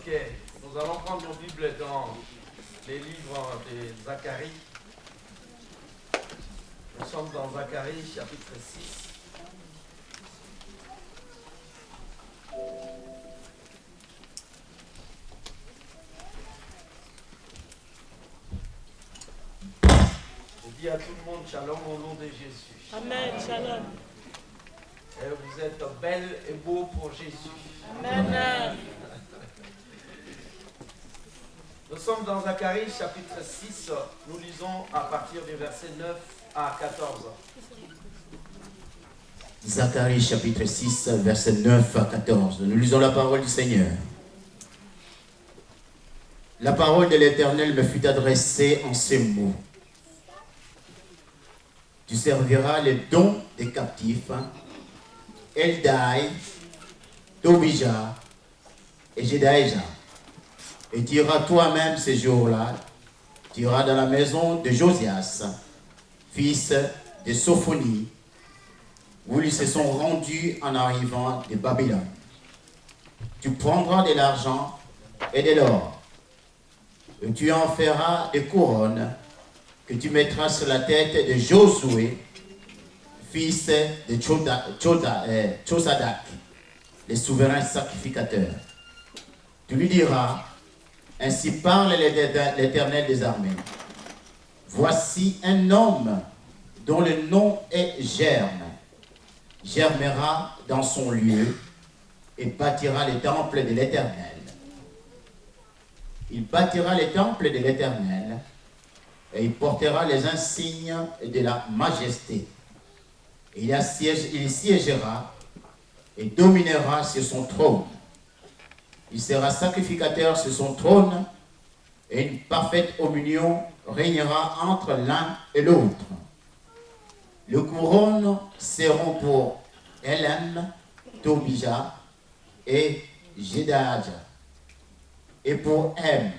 Ok, nous allons prendre nos Bibles dans les livres de Zacharie. Nous sommes dans Zacharie, chapitre 6. Je dis à tout le monde shalom au nom de Jésus. Amen, shalom. Et vous êtes belles et beaux pour Jésus. Amen. Nous sommes dans Zacharie chapitre 6. Nous lisons à partir du verset 9 à 14. Zacharie chapitre 6, verset 9 à 14. Nous lisons la parole du Seigneur. La parole de l'Éternel me fut adressée en ces mots. Tu serviras les dons des captifs, Eldai, Tobija et Jedaïja. Et tu iras toi-même ces jours-là, tu iras dans la maison de Josias, fils de Sophonie, où ils se sont rendus en arrivant de Babylone. Tu prendras de l'argent et de l'or, et tu en feras des couronnes que tu mettras sur la tête de Josué, fils de Tchosadak, le souverain sacrificateur. Tu lui diras, ainsi parle l'Éternel des armées. Voici un homme dont le nom est Germe. Germera dans son lieu et bâtira les temples de l'Éternel. Il bâtira les temples de l'Éternel et il portera les insignes de la majesté. Et il siégera et dominera sur son trône. Il sera sacrificateur sur son trône et une parfaite communion régnera entre l'un et l'autre. Les couronnes seront pour Elam, Tobija et Jedaïja, et pour M,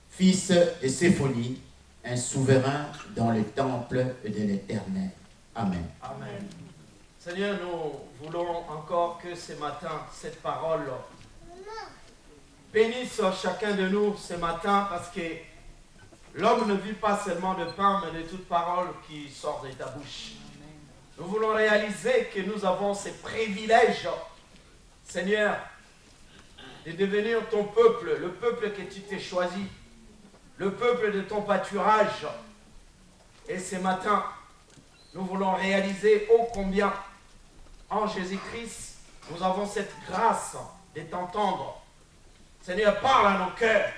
fils de Séphonie, un souverain dans le temple de l'Éternel. Amen. Amen. Seigneur, nous voulons encore que ce matin, cette parole bénisse chacun de nous ce matin, parce que l'homme ne vit pas seulement de pain, mais de toute parole qui sort de ta bouche. Nous voulons réaliser que nous avons ces privilèges, Seigneur, de devenir ton peuple, le peuple que tu t'es choisi, le peuple de ton pâturage. Et ce matin, nous voulons réaliser ô combien, en Jésus-Christ, nous avons cette grâce de t'entendre. Seigneur, parle à nos cœurs,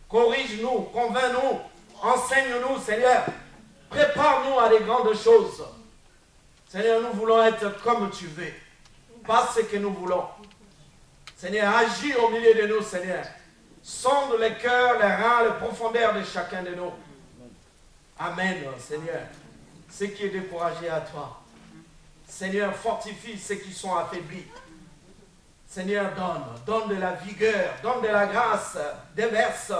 corrige-nous, convainc-nous, enseigne-nous, Seigneur, prépare-nous à des grandes choses. Seigneur, nous voulons être comme tu veux, pas ce que nous voulons. Seigneur, agis au milieu de nous, Seigneur. Sonde les cœurs, les reins, les profondeurs de chacun de nous. Amen, Seigneur. Ceux qui est découragé à toi. Seigneur, fortifie ceux qui sont affaiblis. Seigneur, donne de la vigueur, donne de la grâce, déverse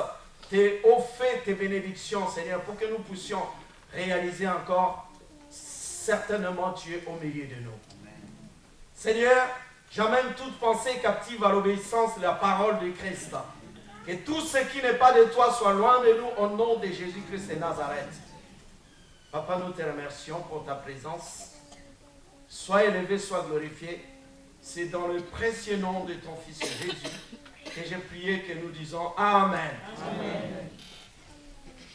tes hauts faits, tes bénédictions, Seigneur, pour que nous puissions réaliser encore. Certainement, tu es au milieu de nous. Amen. Seigneur, j'amène toute pensée captive à l'obéissance de la parole de Christ. Que tout ce qui n'est pas de toi soit loin de nous au nom de Jésus-Christ de Nazareth. Papa, nous te remercions pour ta présence. Sois élevé, sois glorifié. C'est dans le précieux nom de ton Fils Jésus que j'ai prié, que nous disons Amen. Amen.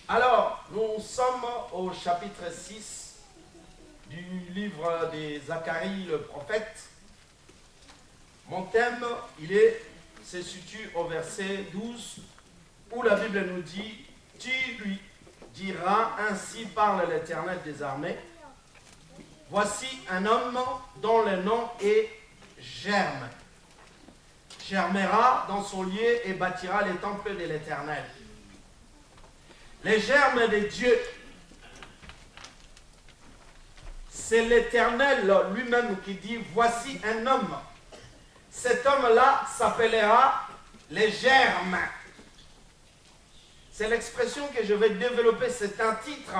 Alors, nous sommes au chapitre 6 du livre de Zacharie le prophète. Mon thème, se situe au verset 12, où la Bible nous dit, tu lui diras, ainsi parle l'Éternel des armées, voici un homme dont le nom est Germe. Germera dans son lieu et bâtira les temples de l'Éternel. Les germes de Dieu, c'est l'Éternel lui-même qui dit, voici un homme. Cet homme-là s'appellera les germes. C'est l'expression que je vais développer, c'est un titre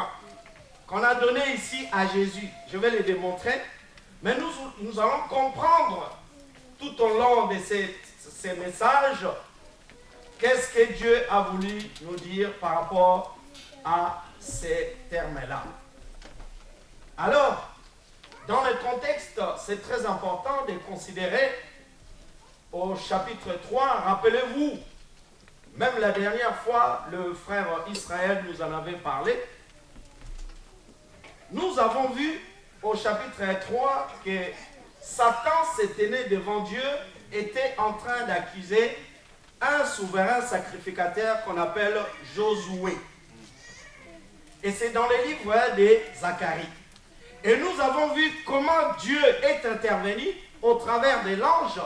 qu'on a donné ici à Jésus. Je vais le démontrer, mais nous allons comprendre tout au long de ces messages qu'est-ce que Dieu a voulu nous dire par rapport à ces termes-là? Alors, dans le contexte, c'est très important de considérer au chapitre 3, rappelez-vous, même la dernière fois, le frère Israël nous en avait parlé. Nous avons vu au chapitre 3 que Satan s'est tenu devant Dieu, était en train d'accuser un souverain sacrificateur qu'on appelle Josué. Et c'est dans le livre de Zacharie. Et nous avons vu comment Dieu est intervenu au travers de l'ange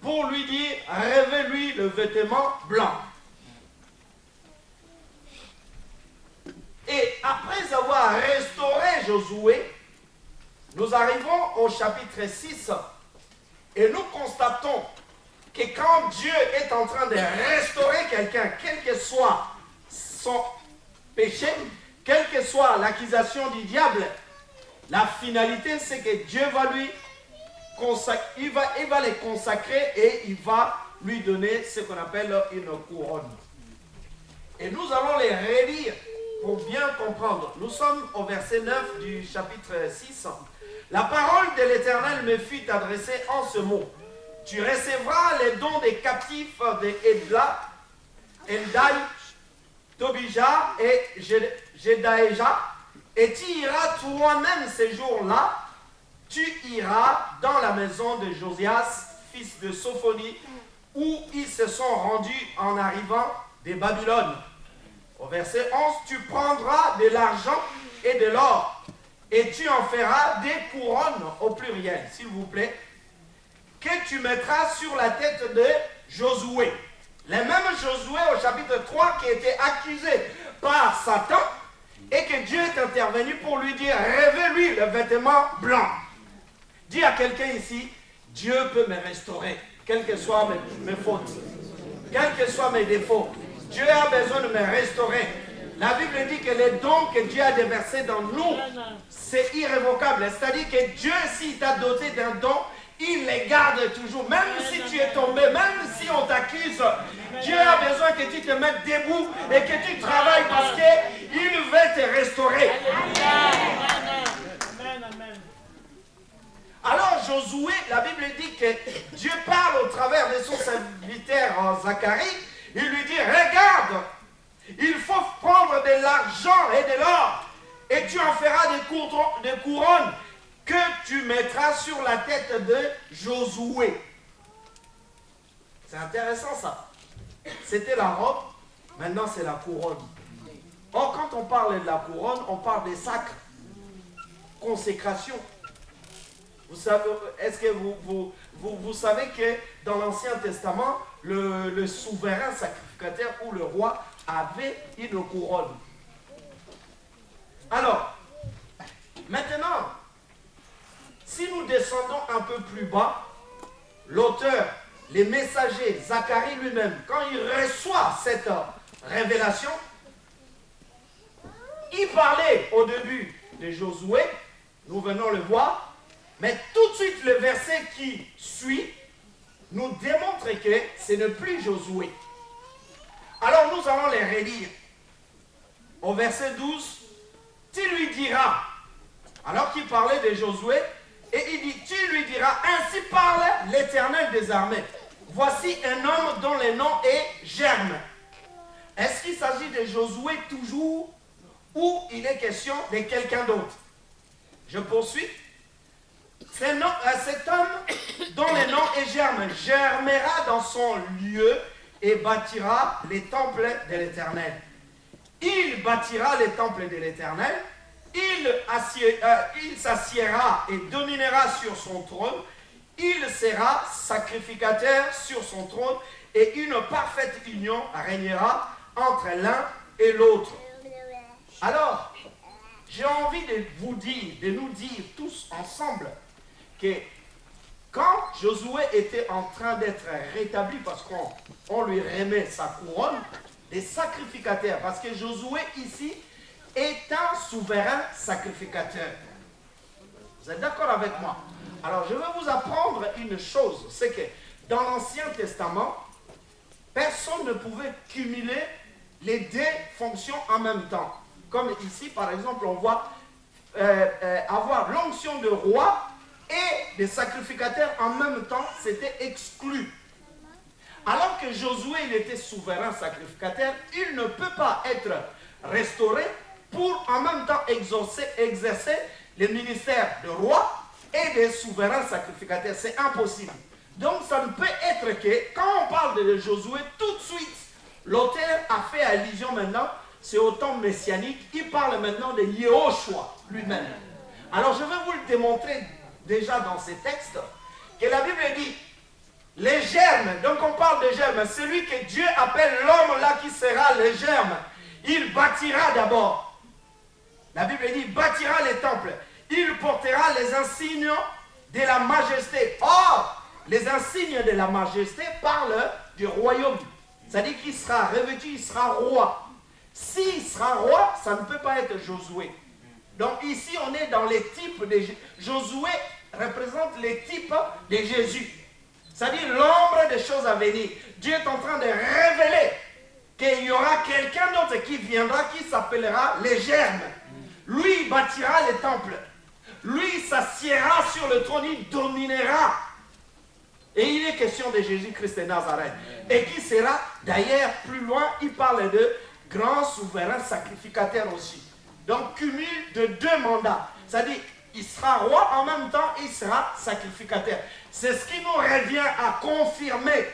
pour lui dire, revêt-lui le vêtement blanc. Et après avoir restauré Josué, nous arrivons au chapitre 6 et nous constatons que quand Dieu est en train de restaurer quelqu'un, quel que soit son péché, quelle que soit l'accusation du diable, la finalité c'est que Dieu va lui consacrer, il va les consacrer et il va lui donner ce qu'on appelle une couronne. Et nous allons les relire pour bien comprendre. Nous sommes au verset 9 du chapitre 6. La parole de l'Éternel me fut adressée en ce mot. Tu recevras les dons des captifs de Eldai, Tobija et Jedaéja, et tu iras toi-même ces jours-là, tu iras dans la maison de Josias, fils de Sophonie, où ils se sont rendus en arrivant de Babylone. Au verset 11, tu prendras de l'argent et de l'or, et tu en feras des couronnes au pluriel, s'il vous plaît, que tu mettras sur la tête de Josué. Le même Josué au chapitre 3 qui était accusé par Satan et que Dieu est intervenu pour lui dire, revêt-lui le vêtement blanc. Dis à quelqu'un ici, Dieu peut me restaurer, quelles que soient mes fautes, quels que soient mes défauts. Dieu a besoin de me restaurer. La Bible dit que les dons que Dieu a déversés dans nous, c'est irrévocable. C'est-à-dire que Dieu, s'il t'a doté d'un don, il les garde toujours. Même si tu es tombé, même si on t'accuse, Dieu a besoin que tu te mettes debout et que tu travailles parce qu'il veut te restaurer. Alors Josué, la Bible dit que Dieu parle au travers de son serviteur Zacharie. Il lui dit, regarde, il faut prendre de l'argent et de l'or et tu en feras des couronnes que tu mettras sur la tête de Josué. C'est intéressant ça. C'était la robe, maintenant c'est la couronne. Or, quand on parle de la couronne, on parle des sacres, consécration. Vous savez, est-ce que vous savez que dans l'Ancien Testament, le souverain sacrificateur ou le roi avait une couronne. Alors, maintenant, si nous descendons un peu plus bas, l'auteur, les messagers, Zacharie lui-même, quand il reçoit cette révélation, il parlait au début de Josué, nous venons le voir, mais tout de suite le verset qui suit nous démontre que ce n'est plus Josué. Alors nous allons les relire. Au verset 12, tu lui diras, alors qu'il parlait de Josué, et il dit, tu lui diras, ainsi parle l'Éternel des armées. Voici un homme dont le nom est Germe. Est-ce qu'il s'agit de Josué toujours ou il est question de quelqu'un d'autre? Je poursuis. Cet homme dont le nom est Germe germera dans son lieu et bâtira les temples de l'Éternel. Il bâtira les temples de l'Éternel. Il s'assiera et dominera sur son trône. Il sera sacrificateur sur son trône et une parfaite union régnera entre l'un et l'autre. Alors, j'ai envie de vous dire, de nous dire tous ensemble que quand Josué était en train d'être rétabli, parce qu'on lui remet sa couronne, des sacrificateurs, parce que Josué ici est un souverain sacrificateur. Vous êtes d'accord avec moi? Alors je vais vous apprendre une chose, c'est que dans l'Ancien Testament, personne ne pouvait cumuler les deux fonctions en même temps. Comme ici, par exemple, on voit avoir l'onction de roi et de sacrificateur en même temps, c'était exclu. Alors que Josué, il était souverain sacrificateur, il ne peut pas être restauré pour en même temps exercer le ministère de roi et de souverain sacrificateur. C'est impossible. Donc ça ne peut être que, quand on parle de Josué, tout de suite, l'auteur a fait allusion maintenant, c'est au temps messianique, il parle maintenant de Yehoshua lui-même. Alors je vais vous le démontrer déjà dans ces textes, que la Bible dit, les germes, donc on parle de germes, celui que Dieu appelle l'homme là qui sera le germe, il bâtira d'abord. La Bible dit, il bâtira les temples, il portera les insignes de la majesté. Or, les insignes de la majesté parlent du royaume. C'est-à-dire qu'il sera revêtu, il sera roi. S'il sera roi, ça ne peut pas être Josué. Donc ici, on est dans les types de Josué représente les types de Jésus. C'est-à-dire l'ombre des choses à venir. Dieu est en train de révéler qu'il y aura quelqu'un d'autre qui viendra, qui s'appellera les germes. Lui, il bâtira les temples. Lui, s'assiera sur le trône, il dominera. Et il est question de Jésus-Christ de Nazareth. Et qui sera, d'ailleurs, plus loin, il parle de grand souverain sacrificateur aussi. Donc, cumul de deux mandats. C'est-à-dire, il sera roi, en même temps, il sera sacrificateur. C'est ce qui nous revient à confirmer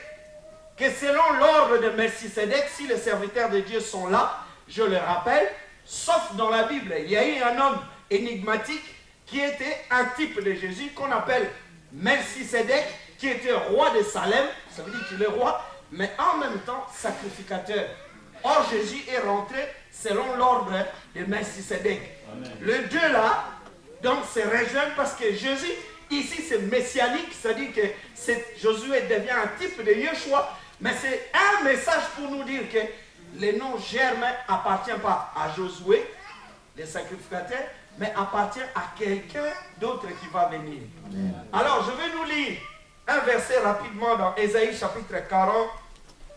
que selon l'ordre de Melchisédek, si les serviteurs de Dieu sont là, je le rappelle, sauf dans la Bible, il y a eu un homme énigmatique qui était un type de Jésus qu'on appelle Melchisédek, qui était roi de Salem, ça veut dire qu'il est roi, mais en même temps sacrificateur. Or Jésus est rentré selon l'ordre de Melchisédek. Les deux là, donc se rejoignent parce que Jésus, ici c'est messianique, c'est-à-dire que Josué devient un type de Yeshua, mais c'est un message pour nous dire que le nom germe n'appartient pas à Josué, le sacrificateur, mais appartient à quelqu'un d'autre qui va venir. Alors je vais nous lire un verset rapidement dans Ésaïe chapitre 40,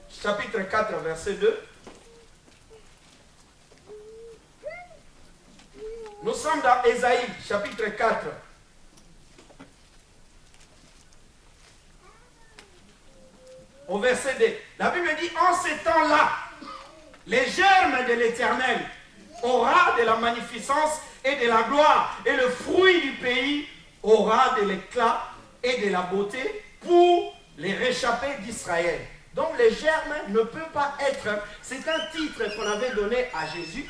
chapitre 4, verset 2. Nous sommes dans Ésaïe chapitre 4. Au verset 2. La Bible dit, en ces temps-là, les germes de l'Éternel aura de la magnificence et de la gloire, et le fruit du pays aura de l'éclat et de la beauté pour les réchappés d'Israël. Donc les germes ne peuvent pas être, c'est un titre qu'on avait donné à Jésus,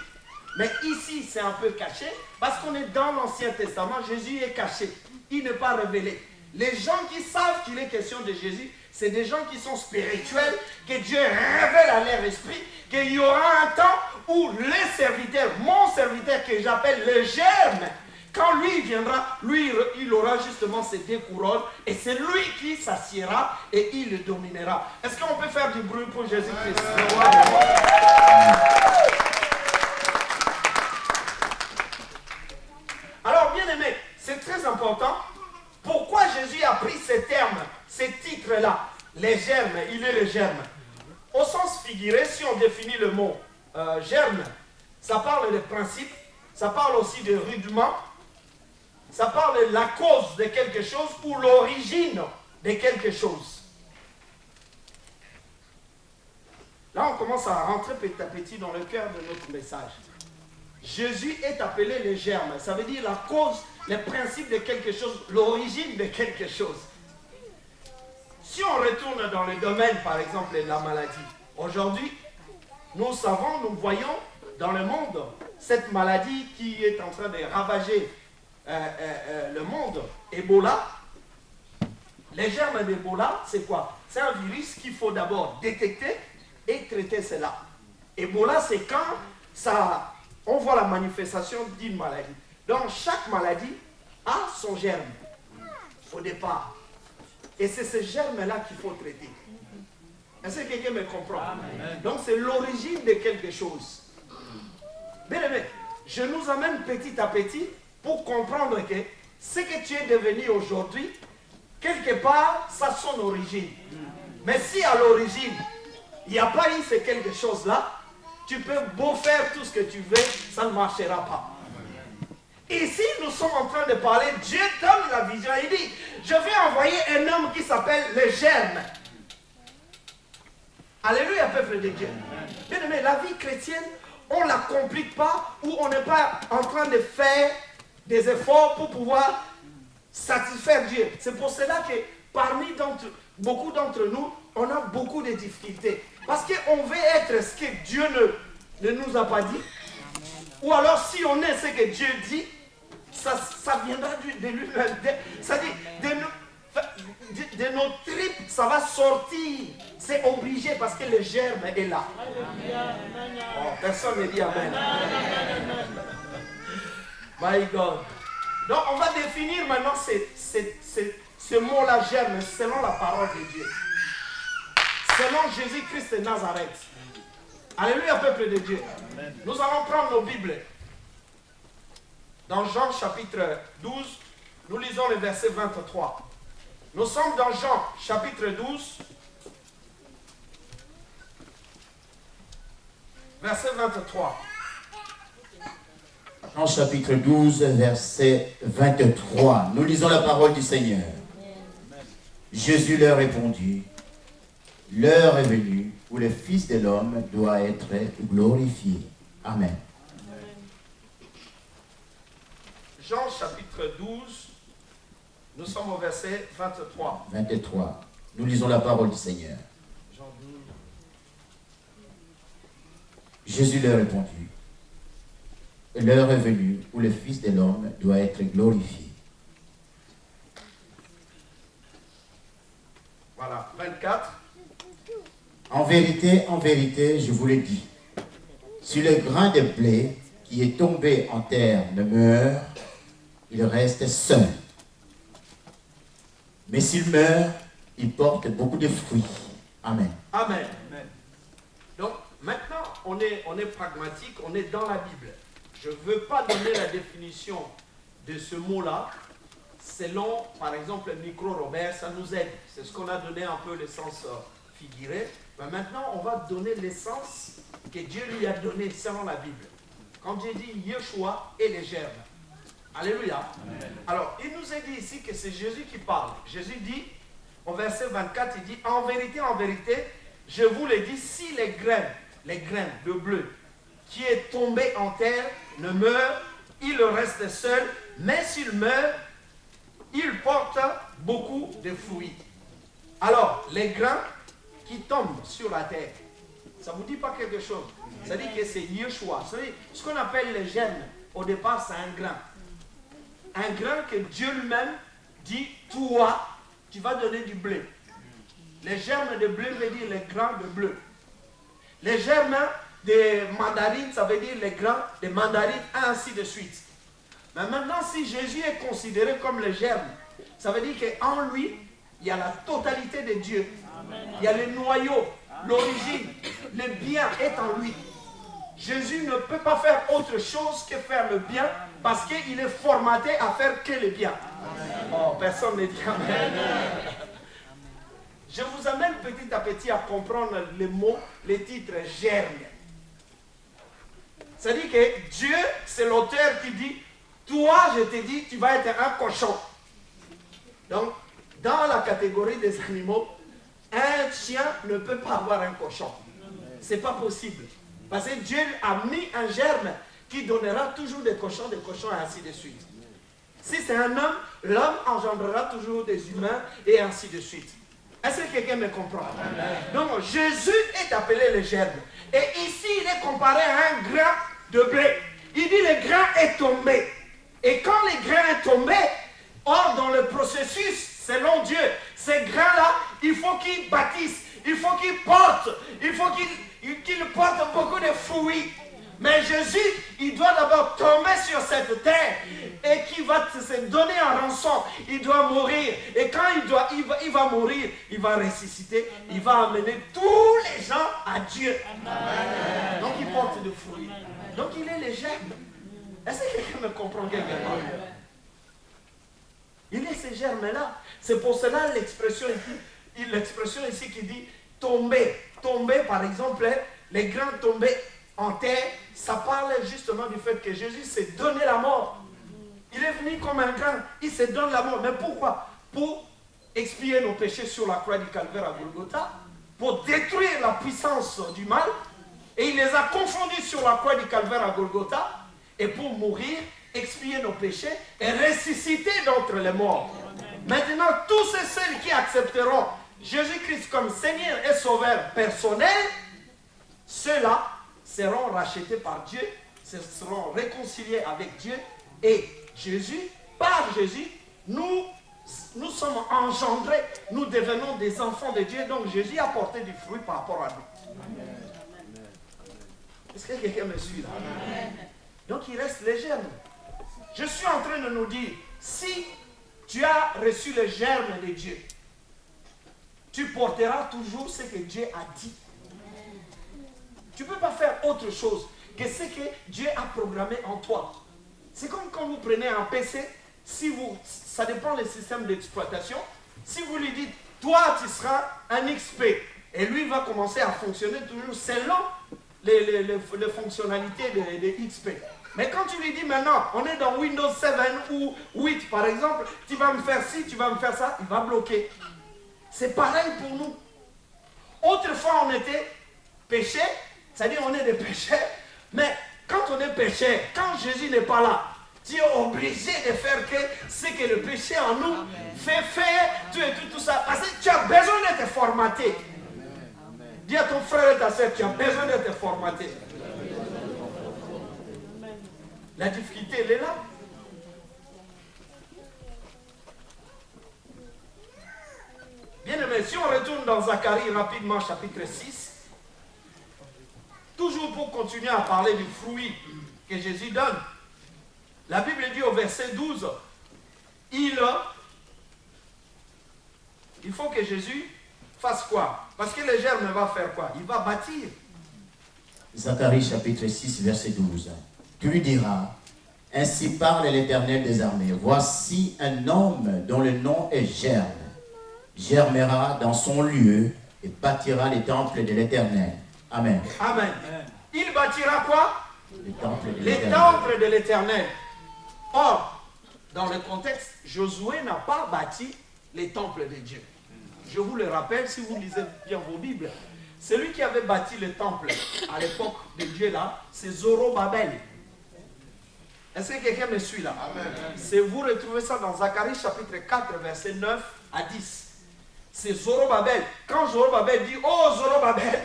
mais ici c'est un peu caché, parce qu'on est dans l'Ancien Testament, Jésus est caché, il n'est pas révélé. Les gens qui savent qu'il est question de Jésus, c'est des gens qui sont spirituels, que Dieu révèle à leur esprit, qu'il y aura un temps où les serviteurs, mon serviteur que j'appelle le germe, quand lui viendra, lui il aura justement ces deux couronnes et c'est lui qui s'assiera et il le dominera. Est-ce qu'on peut faire du bruit pour Jésus-Christ? Alors bien aimé, c'est très important. Pourquoi Jésus a pris ces termes, ces titres-là? Les germes, il est le germe. Au sens figuré, si on définit le mot germe, ça parle de principe, ça parle aussi de rudement, ça parle de la cause de quelque chose ou l'origine de quelque chose. Là, on commence à rentrer petit à petit dans le cœur de notre message. Jésus est appelé le germe, ça veut dire la cause, le principe de quelque chose, l'origine de quelque chose. Si on retourne dans le domaine, par exemple, de la maladie, aujourd'hui, nous savons, nous voyons dans le monde cette maladie qui est en train de ravager le monde, Ebola. Les germes d'Ebola, c'est quoi? C'est un virus qu'il faut d'abord détecter et traiter cela. Ebola, c'est quand on voit la manifestation d'une maladie. Donc, chaque maladie a son germe au départ. Et c'est ce germe-là qu'il faut traiter. Est-ce que quelqu'un me comprend? Amen. Donc, c'est l'origine de quelque chose. Bien aimé, je nous amène petit à petit pour comprendre que ce que tu es devenu aujourd'hui, quelque part, ça a son origine. Mais si à l'origine, Il n'y a pas eu ces quelque chose-là. Tu peux beau faire tout ce que tu veux, ça ne marchera pas. Ici, nous sommes en train de parler, Dieu donne la vision. Il dit, je vais envoyer un homme qui s'appelle le germe. Alléluia, peuple de Dieu. Bien aimé, la vie chrétienne, on ne la complique pas ou on n'est pas en train de faire des efforts pour pouvoir satisfaire Dieu. C'est pour cela que beaucoup d'entre nous, on a beaucoup de difficultés. Parce qu'on veut être ce que Dieu ne nous a pas dit. Ou alors si on est ce que Dieu dit, ça viendra de lui-même. C'est-à-dire, de nos tripes, ça va sortir. C'est obligé parce que le germe est là. Oh, personne ne dit Amen. My God. Donc on va définir maintenant ce mot-là, germe, selon la parole de Dieu. Selon Jésus-Christ de Nazareth. Alléluia, peuple de Dieu. Amen. Nous allons prendre nos Bibles. Dans Jean chapitre 12, nous lisons le verset 23. Nous sommes dans Jean chapitre 12, verset 23. Jean chapitre 12, verset 23. Nous lisons la parole du Seigneur. Jésus leur répondit, l'heure est venue où le Fils de l'homme doit être glorifié. Amen. Jean chapitre 12, nous sommes au verset 23. 23. Nous lisons la parole du Seigneur. Jean 12. Jésus leur répondit, l'heure est venue où le Fils de l'homme doit être glorifié. Voilà, 24. En vérité, je vous le dis, si le grain de blé qui est tombé en terre ne meurt, il reste seul. Mais s'il meurt, il porte beaucoup de fruits. Amen. Amen. Amen. Donc, maintenant, on est pragmatique, on est dans la Bible. Je ne veux pas donner la définition de ce mot-là, selon, par exemple, le micro-Robert, ça nous aide. C'est ce qu'on a donné un peu le sens figuré. Mais maintenant, on va donner l'essence que Dieu lui a donné selon la Bible. Quand Dieu dit Yeshua et les germes. Alléluia. Amen. Alors, il nous est dit ici que c'est Jésus qui parle. Jésus dit, au verset 24, il dit, en vérité, je vous le dis, si les graines de bleu qui est tombé en terre ne meurt, il reste seul, mais s'il meurt, il porte beaucoup de fruits. Alors, les grains qui tombent sur la terre, ça ne vous dit pas quelque chose? Ça dit que c'est Yeshua. Ce qu'on appelle les germes, au départ, c'est un grain. Un grain que Dieu lui-même dit, toi, tu vas donner du blé. Les germes de blé veut dire les grains de bleu. Les germes de mandarines, ça veut dire les grains de mandarines, ainsi de suite. Mais maintenant, si Jésus est considéré comme le germe, ça veut dire qu'en lui, il y a la totalité de Dieu. Il y a le noyau, l'origine, le bien est en lui. Jésus ne peut pas faire autre chose que faire le bien parce qu'il est formaté à faire que le bien. Oh, personne ne dit Amen. Je vous amène petit à petit à comprendre les mots, les titres germe. C'est-à-dire que Dieu, c'est l'auteur qui dit, toi, je te dis, tu vas être un cochon. Donc, dans la catégorie des animaux, un chien ne peut pas avoir un cochon. Ce n'est pas possible. Parce que Dieu a mis un germe qui donnera toujours des cochons, et ainsi de suite. Si c'est un homme, l'homme engendrera toujours des humains, et ainsi de suite. Est-ce que quelqu'un me comprend? Donc, Jésus est appelé le germe. Et ici, il est comparé à un grain de blé. Il dit, le grain est tombé. Et quand le grain est tombé, or, dans le processus, selon Dieu, ces grains-là, il faut qu'ils bâtissent, il faut qu'ils portent, il faut qu'ils portent beaucoup de fruits. Mais Jésus, il doit d'abord tomber sur cette terre et qui va se donner en rançon. Il doit mourir. Et quand il va mourir, il va ressusciter. Il va amener tous les gens à Dieu. Amen. Donc il porte des fruits. Donc il est le germe. Est-ce que quelqu'un me comprend quelque part? Il est ce germe-là. C'est pour cela l'expression ici qui dit tomber. tombaient, par exemple, les grains tombaient en terre, ça parlait justement du fait que Jésus s'est donné la mort. Il est venu comme un grain, il se donne la mort. Mais pourquoi? Pour expier nos péchés sur la croix du calvaire à Golgotha, pour détruire la puissance du mal, et il les a confondus sur la croix du calvaire à Golgotha, et pour mourir, expier nos péchés et ressusciter d'entre les morts. Maintenant, tous et ceux qui accepteront Jésus-Christ comme Seigneur et Sauveur personnel, ceux-là seront rachetés par Dieu, seront réconciliés avec Dieu, et Jésus, par Jésus, nous sommes engendrés, nous devenons des enfants de Dieu, donc Jésus a porté du fruit par rapport à nous. Est-ce que quelqu'un me suit là? Amen. Donc il reste les germes. Je suis en train de nous dire, si tu as reçu les germes de Dieu, tu porteras toujours ce que Dieu a dit. Tu ne peux pas faire autre chose que ce que Dieu a programmé en toi. C'est comme quand vous prenez un PC, ça dépend du système d'exploitation. Si vous lui dites, toi tu seras un XP, et lui va commencer à fonctionner toujours selon les fonctionnalités de XP. Mais quand tu lui dis maintenant, on est dans Windows 7 ou 8 par exemple, tu vas me faire ci, tu vas me faire ça, il va bloquer. C'est pareil pour nous. Autrefois on était péchés, c'est-à-dire on est des pécheurs, mais quand on est pécheur, quand Jésus n'est pas là, tu es obligé de faire ce que le péché en nous fait faire, tout ça, parce que tu as besoin d'être formaté. Dis à ton frère et ta soeur, tu as besoin d'être formaté. La difficulté, elle est là. Bien aimé, si on retourne dans Zacharie rapidement, chapitre 6, toujours pour continuer à parler du fruit que Jésus donne, la Bible dit au verset 12, il faut que Jésus fasse quoi? Parce que le germe va faire quoi? Il va bâtir. Zacharie chapitre 6, verset 12. Tu lui diras, ainsi parle l'Éternel des armées. Voici un homme dont le nom est Germe. Germera dans son lieu et bâtira les temples de l'Éternel. Amen. Amen. Il bâtira quoi? Les temples de l'Éternel. Or, dans le contexte, Josué n'a pas bâti les temples de Dieu. Je vous le rappelle, si vous lisez bien vos Bibles, celui qui avait bâti le temple à l'époque de Dieu là, c'est Zorobabel. Est-ce que quelqu'un me suit là? Amen. Vous retrouvez ça dans Zacharie chapitre 4, verset 9 à 10. C'est Zorobabel. Quand Zorobabel dit, oh Zorobabel,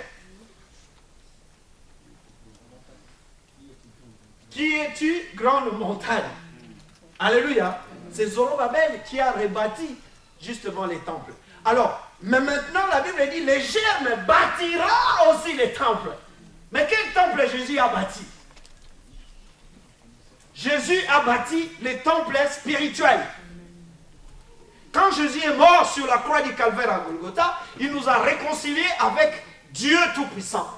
qui es-tu, grande montagne? Alléluia. C'est Zorobabel qui a rebâti justement les temples. Alors, mais maintenant la Bible dit, les germes bâtira aussi les temples. Mais quel temple Jésus a bâti? Jésus a bâti les temples spirituels. Quand Jésus est mort sur la croix du calvaire à Golgotha, il nous a réconciliés avec Dieu Tout-Puissant.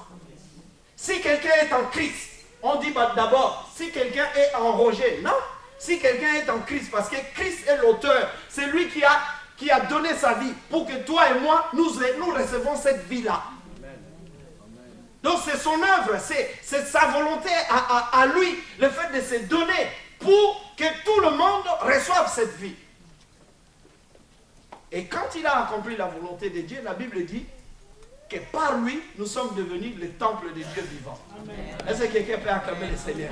Si quelqu'un est en Christ, on dit d'abord, si quelqu'un est en Roger, non. Si quelqu'un est en Christ, parce que Christ est l'auteur, c'est lui qui a donné sa vie pour que toi et moi, nous recevons cette vie-là. Donc c'est son œuvre, c'est sa volonté à lui, le fait de se donner pour que tout le monde reçoive cette vie. Et quand il a accompli la volonté de Dieu, la Bible dit que par lui, nous sommes devenus le temple de Dieu vivant. Est-ce que quelqu'un peut acclamer le Seigneur?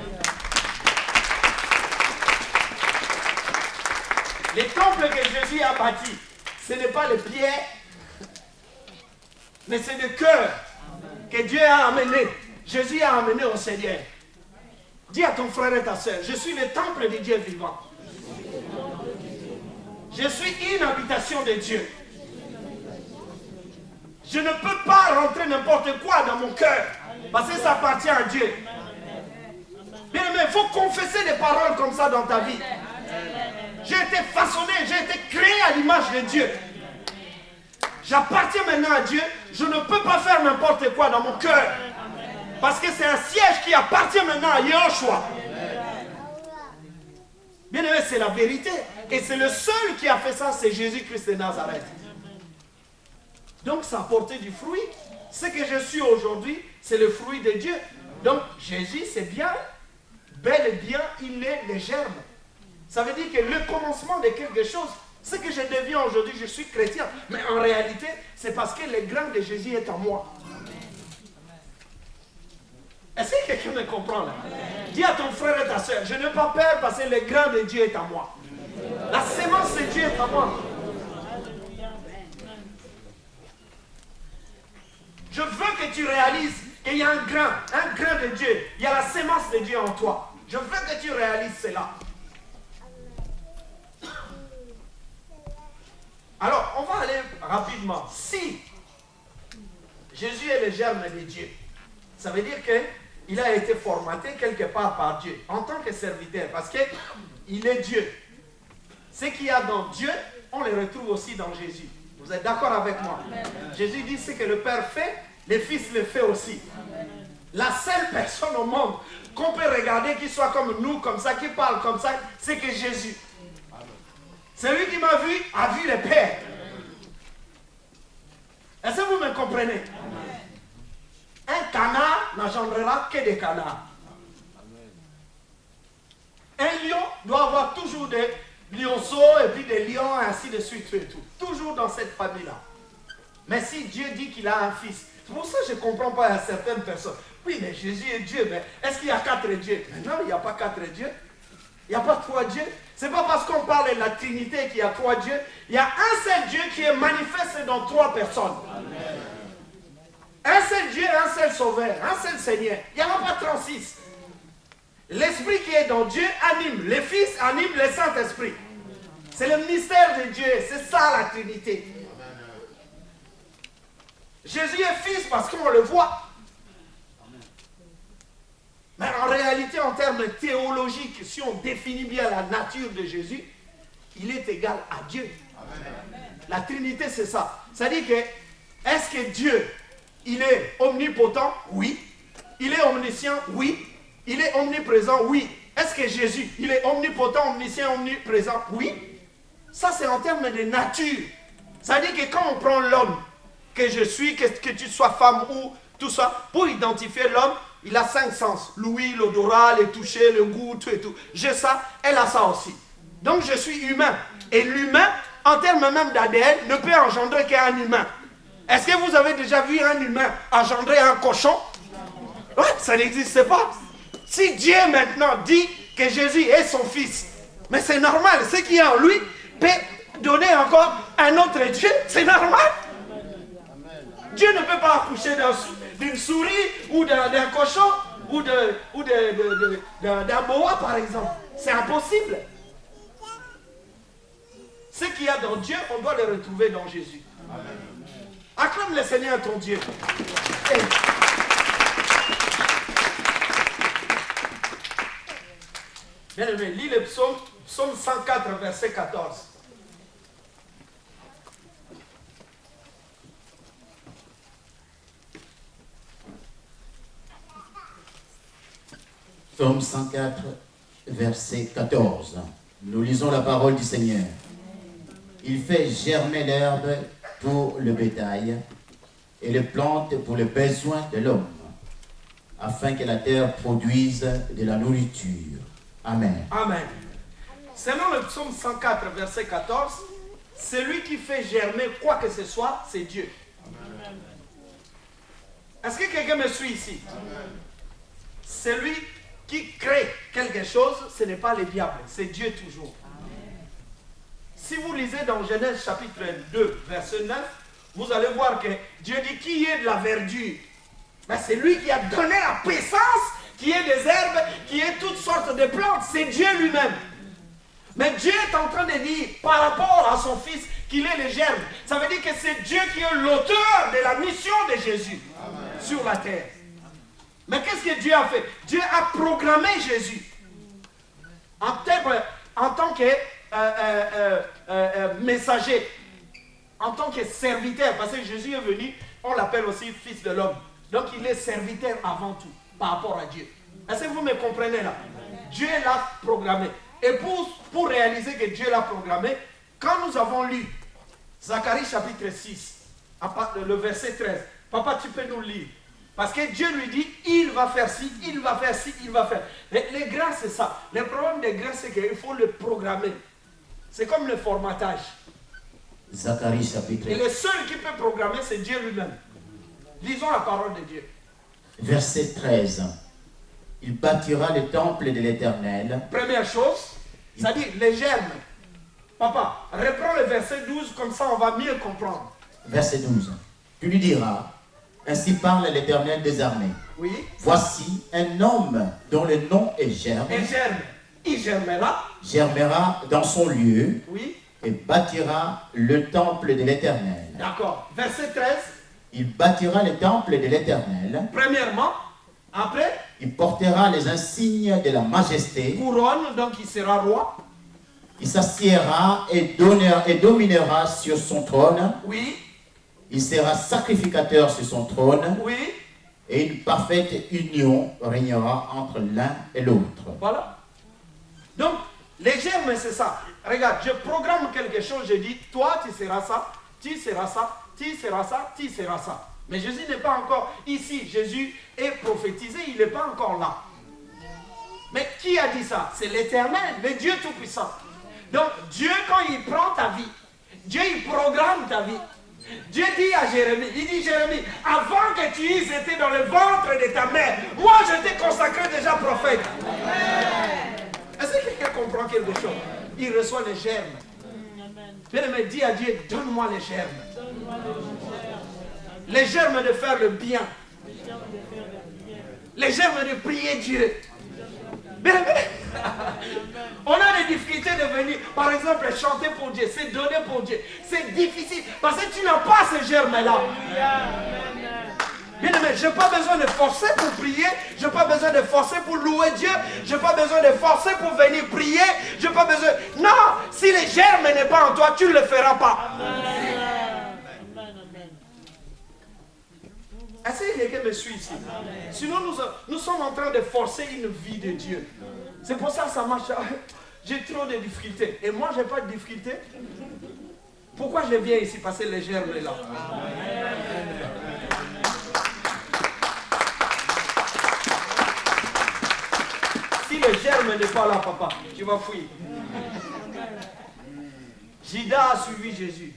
Les temples que Jésus a bâtis, ce n'est pas les pierres, mais c'est le cœur que Dieu a amené. Jésus a amené au Seigneur. Dis à ton frère et ta soeur, je suis le temple de Dieu vivant. Je suis une habitation de Dieu. Je ne peux pas rentrer n'importe quoi dans mon cœur, parce que ça appartient à Dieu. Bien aimé, il faut confesser des paroles comme ça dans ta vie. J'ai été façonné, j'ai été créé à l'image de Dieu. J'appartiens maintenant à Dieu. Je ne peux pas faire n'importe quoi dans mon cœur. Parce que c'est un siège qui appartient maintenant à Yahushua. Bien aimé, c'est la vérité. Et c'est le seul qui a fait ça, c'est Jésus-Christ de Nazareth. Donc ça a porté du fruit. Ce que je suis aujourd'hui, c'est le fruit de Dieu. Donc, Jésus, c'est bien, bel et bien, il est le germe. Ça veut dire que le commencement de quelque chose, ce que je deviens aujourd'hui, je suis chrétien. Mais en réalité, c'est parce que le grain de Jésus est en moi. Est-ce que quelqu'un me comprend là? Dis à ton frère et ta soeur, je n'ai pas peur parce que le grain de Dieu est en moi. La sémence de Dieu est en moi. Je veux que tu réalises qu'il y a un grain de Dieu. Il y a la sémence de Dieu en toi. Je veux que tu réalises cela. Alors, on va aller rapidement. Si Jésus est le germe de Dieu, ça veut dire qu'il a été formaté quelque part par Dieu, en tant que serviteur, parce qu'il est Dieu. Ce qu'il y a dans Dieu, on le retrouve aussi dans Jésus. Vous êtes d'accord avec moi? Jésus dit ce que le Père fait, le Fils le fait aussi. La seule personne au monde qu'on peut regarder qui soit comme nous, comme ça, qui parle comme ça, c'est que Jésus. Celui qui m'a vu a vu le Père. Est-ce que vous me comprenez? Un canard n'engendrera que des canards. Un lion doit avoir toujours des lionceaux et puis des lions, et ainsi de suite et tout. Toujours dans cette famille-là. Mais si Dieu dit qu'il a un fils, c'est pour ça que je ne comprends pas à certaines personnes. Oui, mais Jésus est Dieu, mais est-ce qu'il y a 4 dieux? Mais non, il n'y a pas 4 dieux. Il n'y a pas 3 dieux. Ce n'est pas parce qu'on parle de la Trinité qu'il y a 3 dieux. Il y a un seul Dieu qui est manifesté dans 3 personnes. Amen. Un seul Dieu, un seul Sauveur, un seul Seigneur. Il n'y en a pas 36. L'Esprit qui est dans Dieu anime. Le Fils anime le Saint-Esprit. C'est le mystère de Dieu. C'est ça la Trinité. Jésus est Fils parce qu'on le voit. Mais en réalité, en termes théologiques, si on définit bien la nature de Jésus, il est égal à Dieu. Amen. La Trinité, c'est ça. C'est-à-dire que, est-ce que Dieu, il est omnipotent? Oui. Il est omniscient? Oui. Il est omniprésent? Oui. Est-ce que Jésus, il est omnipotent, omniscient, omniprésent? Oui. Ça, c'est en termes de nature. C'est-à-dire que quand on prend l'homme, que je suis, que tu sois femme ou tout ça, pour identifier l'homme, il a 5 sens. L'ouïe, l'odorat, le toucher, le goût, tout et tout. J'ai ça, elle a ça aussi. Donc je suis humain. Et l'humain, en termes même d'ADN, ne peut engendrer qu'un humain. Est-ce que vous avez déjà vu un humain engendrer un cochon? Ouais, ça n'existe pas. Si Dieu maintenant dit que Jésus est son fils, mais c'est normal, ce qui est en lui peut donner encore un autre Dieu, c'est normal. Dieu ne peut pas accoucher d'une souris ou d'un cochon ou d'un boa par exemple. C'est impossible. Ce qu'il y a dans Dieu, on doit le retrouver dans Jésus. Amen. Acclame le Seigneur ton Dieu. Hey. Bien aimé, lis le psaume 104, verset 14. Psaume 104, verset 14. Nous lisons la parole du Seigneur. Il fait germer l'herbe pour le bétail et les plantes pour les besoins de l'homme, afin que la terre produise de la nourriture. Amen. Amen. Selon le psaume 104, verset 14, celui qui fait germer quoi que ce soit, c'est Dieu. Amen. Est-ce que quelqu'un me suit ici? Amen. Celui qui crée quelque chose, ce n'est pas le diable, c'est Dieu toujours. Amen. Si vous lisez dans Genèse chapitre 2, verset 9, vous allez voir que Dieu dit qui est de la verdure. Ben, c'est lui qui a donné la puissance, qui est des herbes, qui est toutes sortes de plantes. C'est Dieu lui-même. Mais Dieu est en train de dire, par rapport à son Fils, qu'il est le germe. Ça veut dire que c'est Dieu qui est l'auteur de la mission de Jésus. Amen. Sur la terre. Mais qu'est-ce que Dieu a fait? Dieu a programmé Jésus en tant que messager, en tant que serviteur, parce que Jésus est venu, on l'appelle aussi fils de l'homme. Donc il est serviteur avant tout, par rapport à Dieu. Est-ce que vous me comprenez là? Dieu l'a programmé. Et pour réaliser que Dieu l'a programmé, quand nous avons lu Zacharie chapitre 6, le verset 13, Papa, tu peux nous lire. Parce que Dieu lui dit, il va faire ci, il va faire ci, il va faire. Les grâces, c'est ça. Le problème des grâces, c'est qu'il faut le programmer. C'est comme le formatage. Zacharie chapitre Et le seul qui peut programmer, c'est Dieu lui-même. Lisons la parole de Dieu. verset 13. Il bâtira le temple de l'Éternel. Première chose, c'est-à-dire les germes. Papa, reprends le verset 12, comme ça on va mieux comprendre. Verset 12. Tu lui diras, ainsi parle l'Éternel des armées. Oui. Voici un homme dont le nom est Germe. Et germe. Il germera. Germera dans son lieu. Oui. Et bâtira le temple de l'Éternel. D'accord. Verset 13. Il bâtira le temple de l'Éternel. Premièrement. Après. Il portera les insignes de la majesté. Couronne, donc il sera roi. Il s'assiera et dominera sur son trône. Oui. Il sera sacrificateur sur son trône. Oui. Et une parfaite union régnera entre l'un et l'autre. Voilà. Donc, les germes, c'est ça. Regarde, je programme quelque chose, je dis, toi, tu seras ça, tu seras ça, tu seras ça, tu seras ça. Mais Jésus n'est pas encore ici. Jésus est prophétisé, il n'est pas encore là. Mais qui a dit ça? C'est l'Éternel, le Dieu Tout-Puissant. Donc, Dieu, quand il prend ta vie, Dieu, il programme ta vie. Dieu dit à Jérémie, il dit, Jérémie, avant que tu aies été dans le ventre de ta mère, moi, je t'ai consacré déjà prophète. Est-ce que quelqu'un comprend quelque chose? Il reçoit les germes. Bien-aimé, dit à Dieu, donne-moi les germes. Les germes de faire le bien. Les germes de prier Dieu. Bien-aimé, on a des difficultés de venir, par exemple, chanter pour Dieu, c'est donner pour Dieu. C'est difficile parce que tu n'as pas ces germes-là. Bien-aimé, je n'ai pas besoin de forcer pour prier, je n'ai pas besoin de forcer pour louer Dieu, je n'ai pas besoin de forcer pour venir prier, je n'ai pas besoin... Non, si les germes n'est pas en toi, tu ne le feras pas. Est-ce que quelqu'un me suit ici? Sinon, nous sommes en train de forcer une vie de Dieu. C'est pour ça que ça marche. J'ai trop de difficultés. Et moi, je n'ai pas de difficultés. Pourquoi je viens ici? Parce que les germes sont là. Si le germe n'est pas là, papa, tu vas fuir. Judas a suivi Jésus.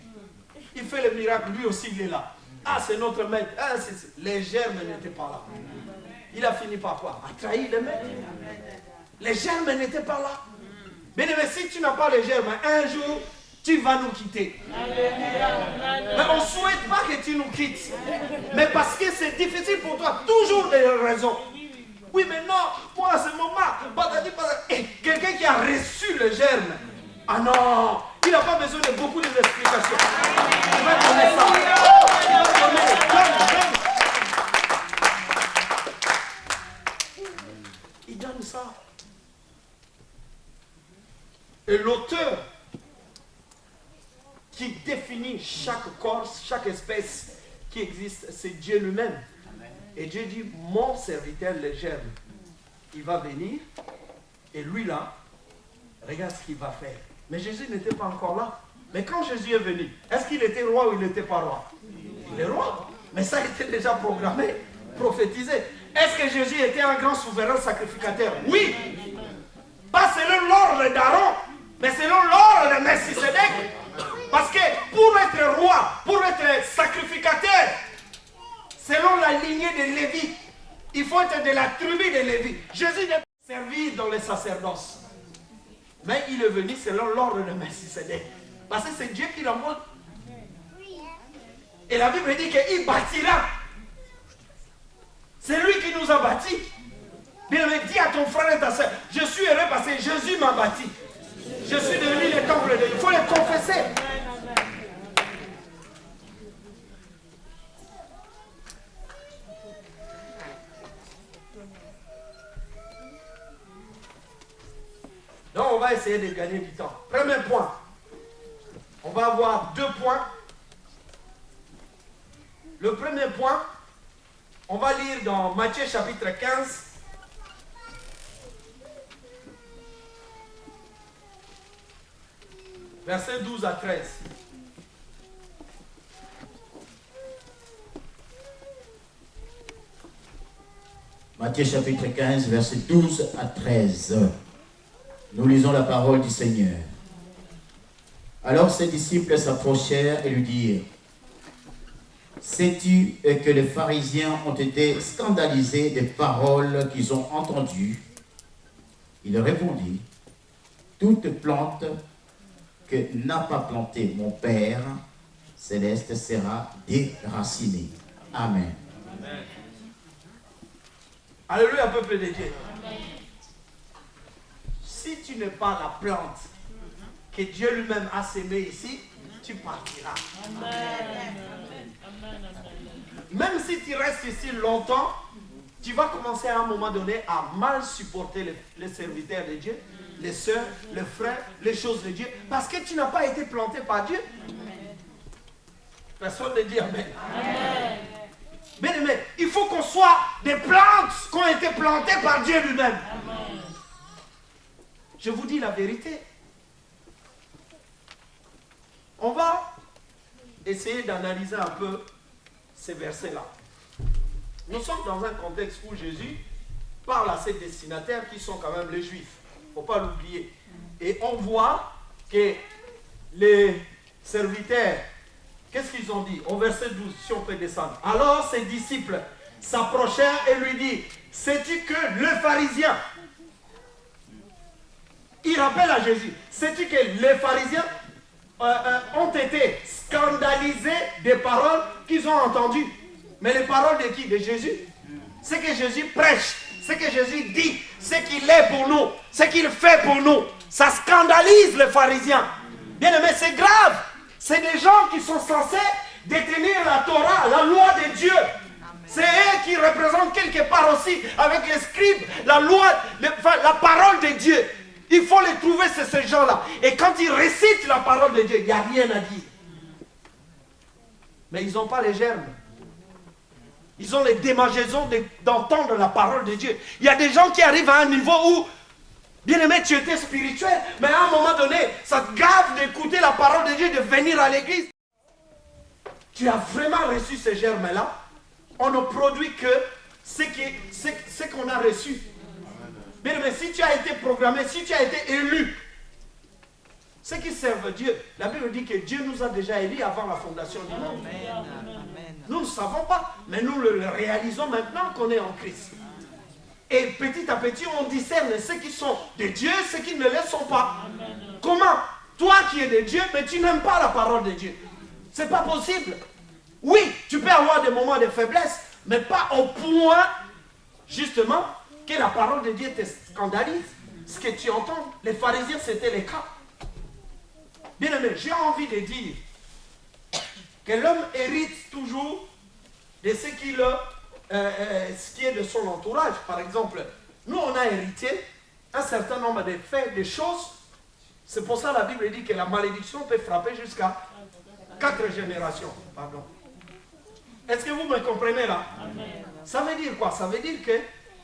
Il fait le miracle, lui aussi il est là. Ah, c'est notre maître. Ah, les germes n'étaient pas là. Il a fini par quoi? A trahi le maître. Les germes n'étaient pas là. Mais si tu n'as pas les germes, un jour, tu vas nous quitter. Mais on ne souhaite pas que tu nous quittes. Mais parce que c'est difficile pour toi, toujours des raisons. Oui, mais non, moi, à ce moment, quelqu'un qui a reçu le germe, ah non, il n'a pas besoin de beaucoup d'explications. Il va donner ça. Il va donner. Il donne ça. Et l'auteur qui définit chaque corps, chaque espèce qui existe, c'est Dieu lui-même. Et Dieu dit, mon serviteur le germe, il va venir, et lui là, regarde ce qu'il va faire. Mais Jésus n'était pas encore là. Mais quand Jésus est venu, est-ce qu'il était roi ou il n'était pas roi? Il est roi. Mais ça a été déjà programmé, prophétisé. Est-ce que Jésus était un grand souverain sacrificateur? Oui. Pas selon l'ordre d'Aaron, mais selon l'ordre de Melchisédek. Parce que pour être roi, pour être sacrificateur, selon la lignée de Lévi, il faut être de la tribu de Lévi. Jésus n'est pas servi dans les sacerdoces. Mais il est venu selon l'ordre de Melchisédek. Parce que c'est Dieu qui l'envoie. Et la Bible dit qu'il bâtira. C'est lui qui nous a bâtis. Bien, dis à ton frère et ta soeur, je suis heureux parce que Jésus m'a bâti. Je suis devenu le temple de Dieu. Il faut le confesser. Donc on va essayer de gagner du temps. Premier point. On va avoir 2 points. Le premier point, on va lire dans Matthieu chapitre 15. Versets 12 à 13. Matthieu chapitre 15, versets 12 à 13. Nous lisons la parole du Seigneur. Alors ses disciples s'approchèrent et lui dirent, sais-tu que les pharisiens ont été scandalisés des paroles qu'ils ont entendues? Il répondit, toute plante que n'a pas plantée mon Père céleste sera déracinée. Amen. Amen. Alléluia, peuple de Dieu. Amen. Si tu n'es pas la plante que Dieu lui-même a sémée ici, tu partiras. Amen. Même si tu restes ici longtemps, tu vas commencer à un moment donné à mal supporter les serviteurs de Dieu, les sœurs, les frères, les choses de Dieu, parce que tu n'as pas été planté par Dieu. Personne ne dit Amen. Amen. Bien aimé, il faut qu'on soit des plantes qui ont été plantées par Dieu lui-même. Amen. Je vous dis la vérité. On va essayer d'analyser un peu ces versets-là. Nous sommes dans un contexte où Jésus parle à ses destinataires qui sont quand même les Juifs. Il ne faut pas l'oublier. Et on voit que les serviteurs, qu'est-ce qu'ils ont dit? Au verset 12, si on peut descendre. Alors ses disciples s'approchèrent et lui dirent, sais-tu que les pharisiens, il rappelle à Jésus, sais-tu que les pharisiens ont été scandalisés des paroles qu'ils ont entendues? Mais les paroles de qui? De Jésus. Ce que Jésus prêche, ce que Jésus dit, ce qu'il est pour nous, ce qu'il fait pour nous, ça scandalise les pharisiens. Bien aimé, c'est grave. C'est des gens qui sont censés détenir la Torah, la loi de Dieu. C'est eux qui représentent quelque part aussi, avec les scribes, la loi, la parole de Dieu. Il faut les trouver, c'est ces gens-là. Et quand ils récitent la parole de Dieu, il n'y a rien à dire. Mais ils n'ont pas les germes. Ils ont les démangeaisons d'entendre la parole de Dieu. Il y a des gens qui arrivent à un niveau où, bien aimé, tu étais spirituel, mais à un moment donné, ça te gave d'écouter la parole de Dieu, de venir à l'église. Tu as vraiment reçu ces germes-là. On ne produit que ce qu'on a reçu. Bien aimé, si tu as été programmé, si tu as été élu, ceux qui servent Dieu, la Bible dit que Dieu nous a déjà élus avant la fondation du monde. Nous ne savons pas, mais nous le réalisons maintenant qu'on est en Christ. Et petit à petit, on discerne ceux qui sont de Dieu, ceux qui ne le sont pas. Comment? Toi qui es de Dieu, mais tu n'aimes pas la parole de Dieu. Ce n'est pas possible. Oui, tu peux avoir des moments de faiblesse, mais pas au point, justement, que la parole de Dieu te scandalise. Ce que tu entends, les pharisiens, c'était le cas. Bien aimé, j'ai envie de dire que l'homme hérite toujours de ce qui est de son entourage. Par exemple, nous on a hérité un certain nombre de faits, de choses. C'est pour ça que la Bible dit que la malédiction peut frapper jusqu'à 4 générations. Pardon. Est-ce que vous me comprenez là? Amen. Ça veut dire quoi? Ça veut dire que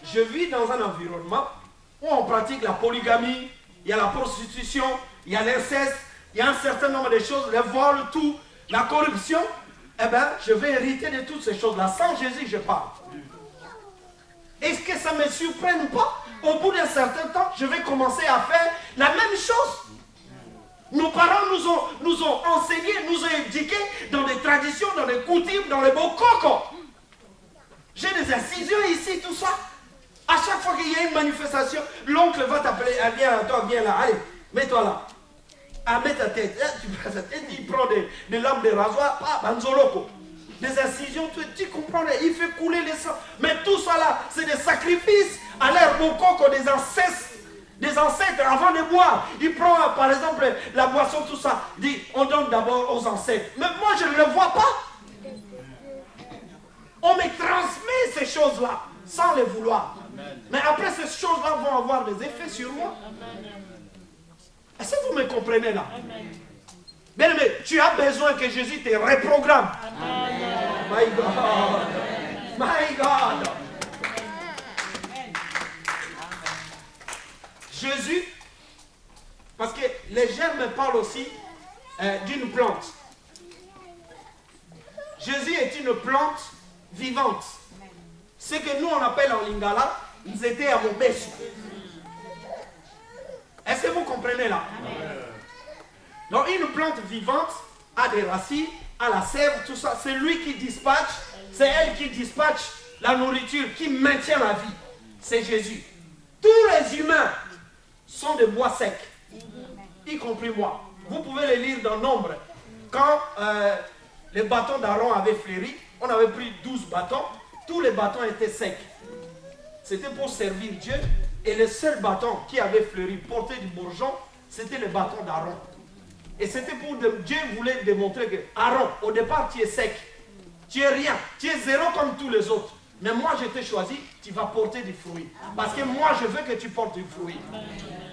je vis dans un environnement où on pratique la polygamie, il y a la prostitution, il y a l'inceste, il y a un certain nombre de choses, le vol, tout, la corruption. Eh bien, je vais hériter de toutes ces choses-là. Sans Jésus, je parle. Est-ce que ça me surprend ou pas? Au bout d'un certain temps, je vais commencer à faire la même chose. Nos parents nous ont enseigné, nous ont éduqués dans des traditions, dans des coutumes, dans les beaux cocos. J'ai des incisions ici, tout ça. À chaque fois qu'il y a une manifestation, l'oncle va t'appeler, ah, viens toi, viens là, allez, mets-toi là. Ah, mets ta tête. Tu prends ta tête, il prend des lames de rasoir, banzoloko. Des incisions, tu comprends, il fait couler le sang. Mais tout ça là, c'est des sacrifices à l'air beau coco, des ancêtres avant de boire. Il prend par exemple la boisson, tout ça. Dit, on donne d'abord aux ancêtres. Mais moi je ne le vois pas. On me transmet ces choses-là sans les vouloir. Amen. Mais après ces choses-là vont avoir des effets sur moi. Est-ce que vous me comprenez là? Amen. Bien aimé, tu as besoin que Jésus te reprogramme. Amen. My God. My God. Jésus, parce que les germes parlent aussi d'une plante. Jésus est une plante vivante. ce que nous on appelle en lingala, ils étaient à Mobesu. Est-ce que vous comprenez là? Donc une plante vivante a des racines, a la sève, tout ça. C'est lui qui dispatche, c'est elle qui dispatche la nourriture, qui maintient la vie. C'est Jésus. Tous les humains sont de bois secs, y compris moi. Vous pouvez les lire dans Nombre. Quand les bâtons d'Aaron avaient fleuri, on avait pris 12 bâtons, tous les bâtons étaient secs. C'était pour servir Dieu, et le seul bâton qui avait fleuri, porté du bourgeon, c'était le bâton d'Aaron. Et c'était pour Dieu voulait démontrer que Aaron, au départ, tu es sec, tu es rien, tu es zéro comme tous les autres. Mais moi, je t'ai choisi, tu vas porter du fruit. Parce que moi, je veux que tu portes du fruit.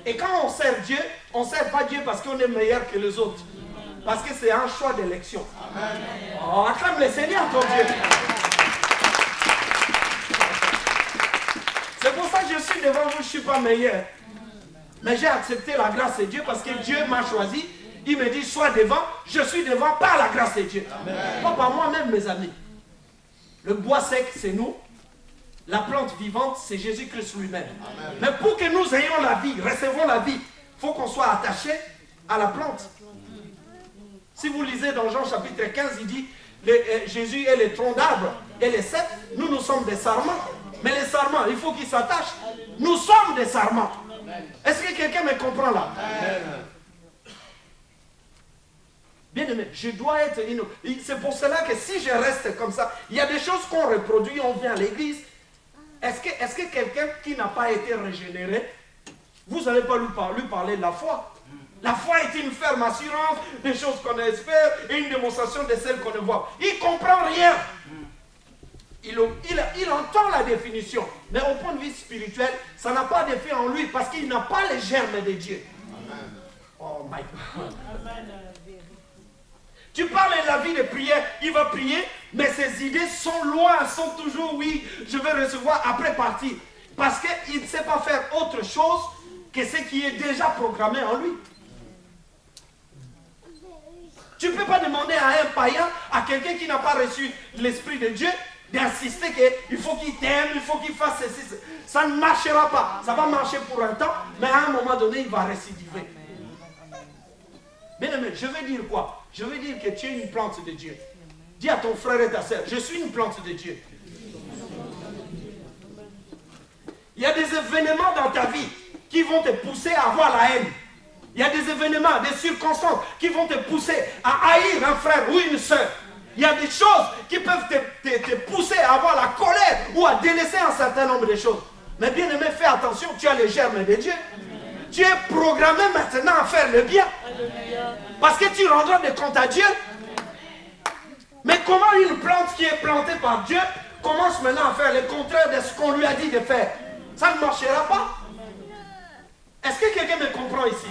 Et quand on sert Dieu, on ne sert pas Dieu parce qu'on est meilleur que les autres. Parce que c'est un choix d'élection. Oh, acclame le Seigneur, ton Dieu. C'est pour ça que je suis devant vous, je ne suis pas meilleur. Mais j'ai accepté la grâce de Dieu parce que Dieu m'a choisi. Il me dit, sois devant, je suis devant par la grâce de Dieu. Pas par moi-même, mes amis. Le bois sec, c'est nous. La plante vivante, c'est Jésus-Christ lui-même. Mais pour que nous ayons la vie, recevons la vie, il faut qu'on soit attaché à la plante. Si vous lisez dans Jean chapitre 15, il dit, Jésus est le tronc d'arbre et les cèpes, nous sommes des sarments. Mais les sarments, il faut qu'ils s'attachent. Nous sommes des sarments. Est-ce que quelqu'un me comprend là? Bien aimé, je dois être c'est pour cela que si je reste comme ça, il y a des choses qu'on reproduit, on vient à l'église. Est-ce que quelqu'un qui n'a pas été régénéré, vous n'allez pas lui parler de la foi? La foi est une ferme assurance des choses qu'on espère et une démonstration de celles qu'on ne voit. Il ne comprend rien. Il entend la définition, mais au point de vue spirituel, ça n'a pas d'effet en lui parce qu'il n'a pas les germes de Dieu. Amen. Oh my God. Amen. Tu parles de la vie de prière, il va prier, mais ses idées sont loin, sont toujours oui, je vais recevoir après partir. Parce qu'il ne sait pas faire autre chose que ce qui est déjà programmé en lui. Tu ne peux pas demander à un païen, à quelqu'un qui n'a pas reçu l'Esprit de Dieu, d'insister qu'il faut qu'il t'aime, il faut qu'il fasse ceci. Ça ne marchera pas. Ça va marcher pour un temps, mais à un moment donné, il va récidiver. Bien aimé, je veux dire quoi? Je veux dire que tu es une plante de Dieu. Dis à ton frère et ta soeur, je suis une plante de Dieu. Il y a des événements dans ta vie qui vont te pousser à avoir la haine. Il y a des événements, des circonstances qui vont te pousser à haïr un frère ou une soeur. Il y a des choses qui peuvent te pousser à avoir la colère ou à délaisser un certain nombre de choses. Mais bien aimé, fais attention, tu as les germes de Dieu. Tu es programmé maintenant à faire le bien. Parce que tu rendras des comptes à Dieu. Mais comment une plante qui est plantée par Dieu commence maintenant à faire le contraire de ce qu'on lui a dit de faire? Ça ne marchera pas. Est-ce que quelqu'un me comprend ici?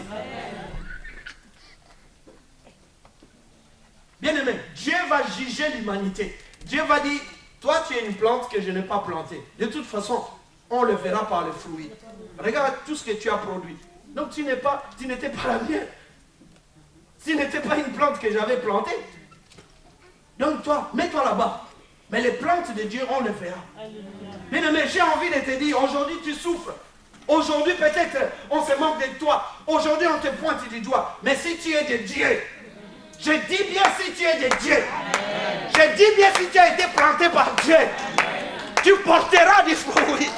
Bien aimé, Dieu va juger l'humanité. Dieu va dire, toi tu es une plante que je n'ai pas plantée. De toute façon, on le verra par le fruit. Regarde tout ce que tu as produit. Donc tu n'étais pas la mienne. Tu n'étais pas une plante que j'avais plantée. Donc toi, mets-toi là-bas. Mais les plantes de Dieu, on le verra. Bien aimé, j'ai envie de te dire, aujourd'hui tu souffres. Aujourd'hui peut-être on se moque de toi. Aujourd'hui on te pointe du doigt. Mais si tu es de Dieu, je dis bien si tu es de Dieu. Je dis bien si tu as été planté par Dieu. Tu porteras du fruit.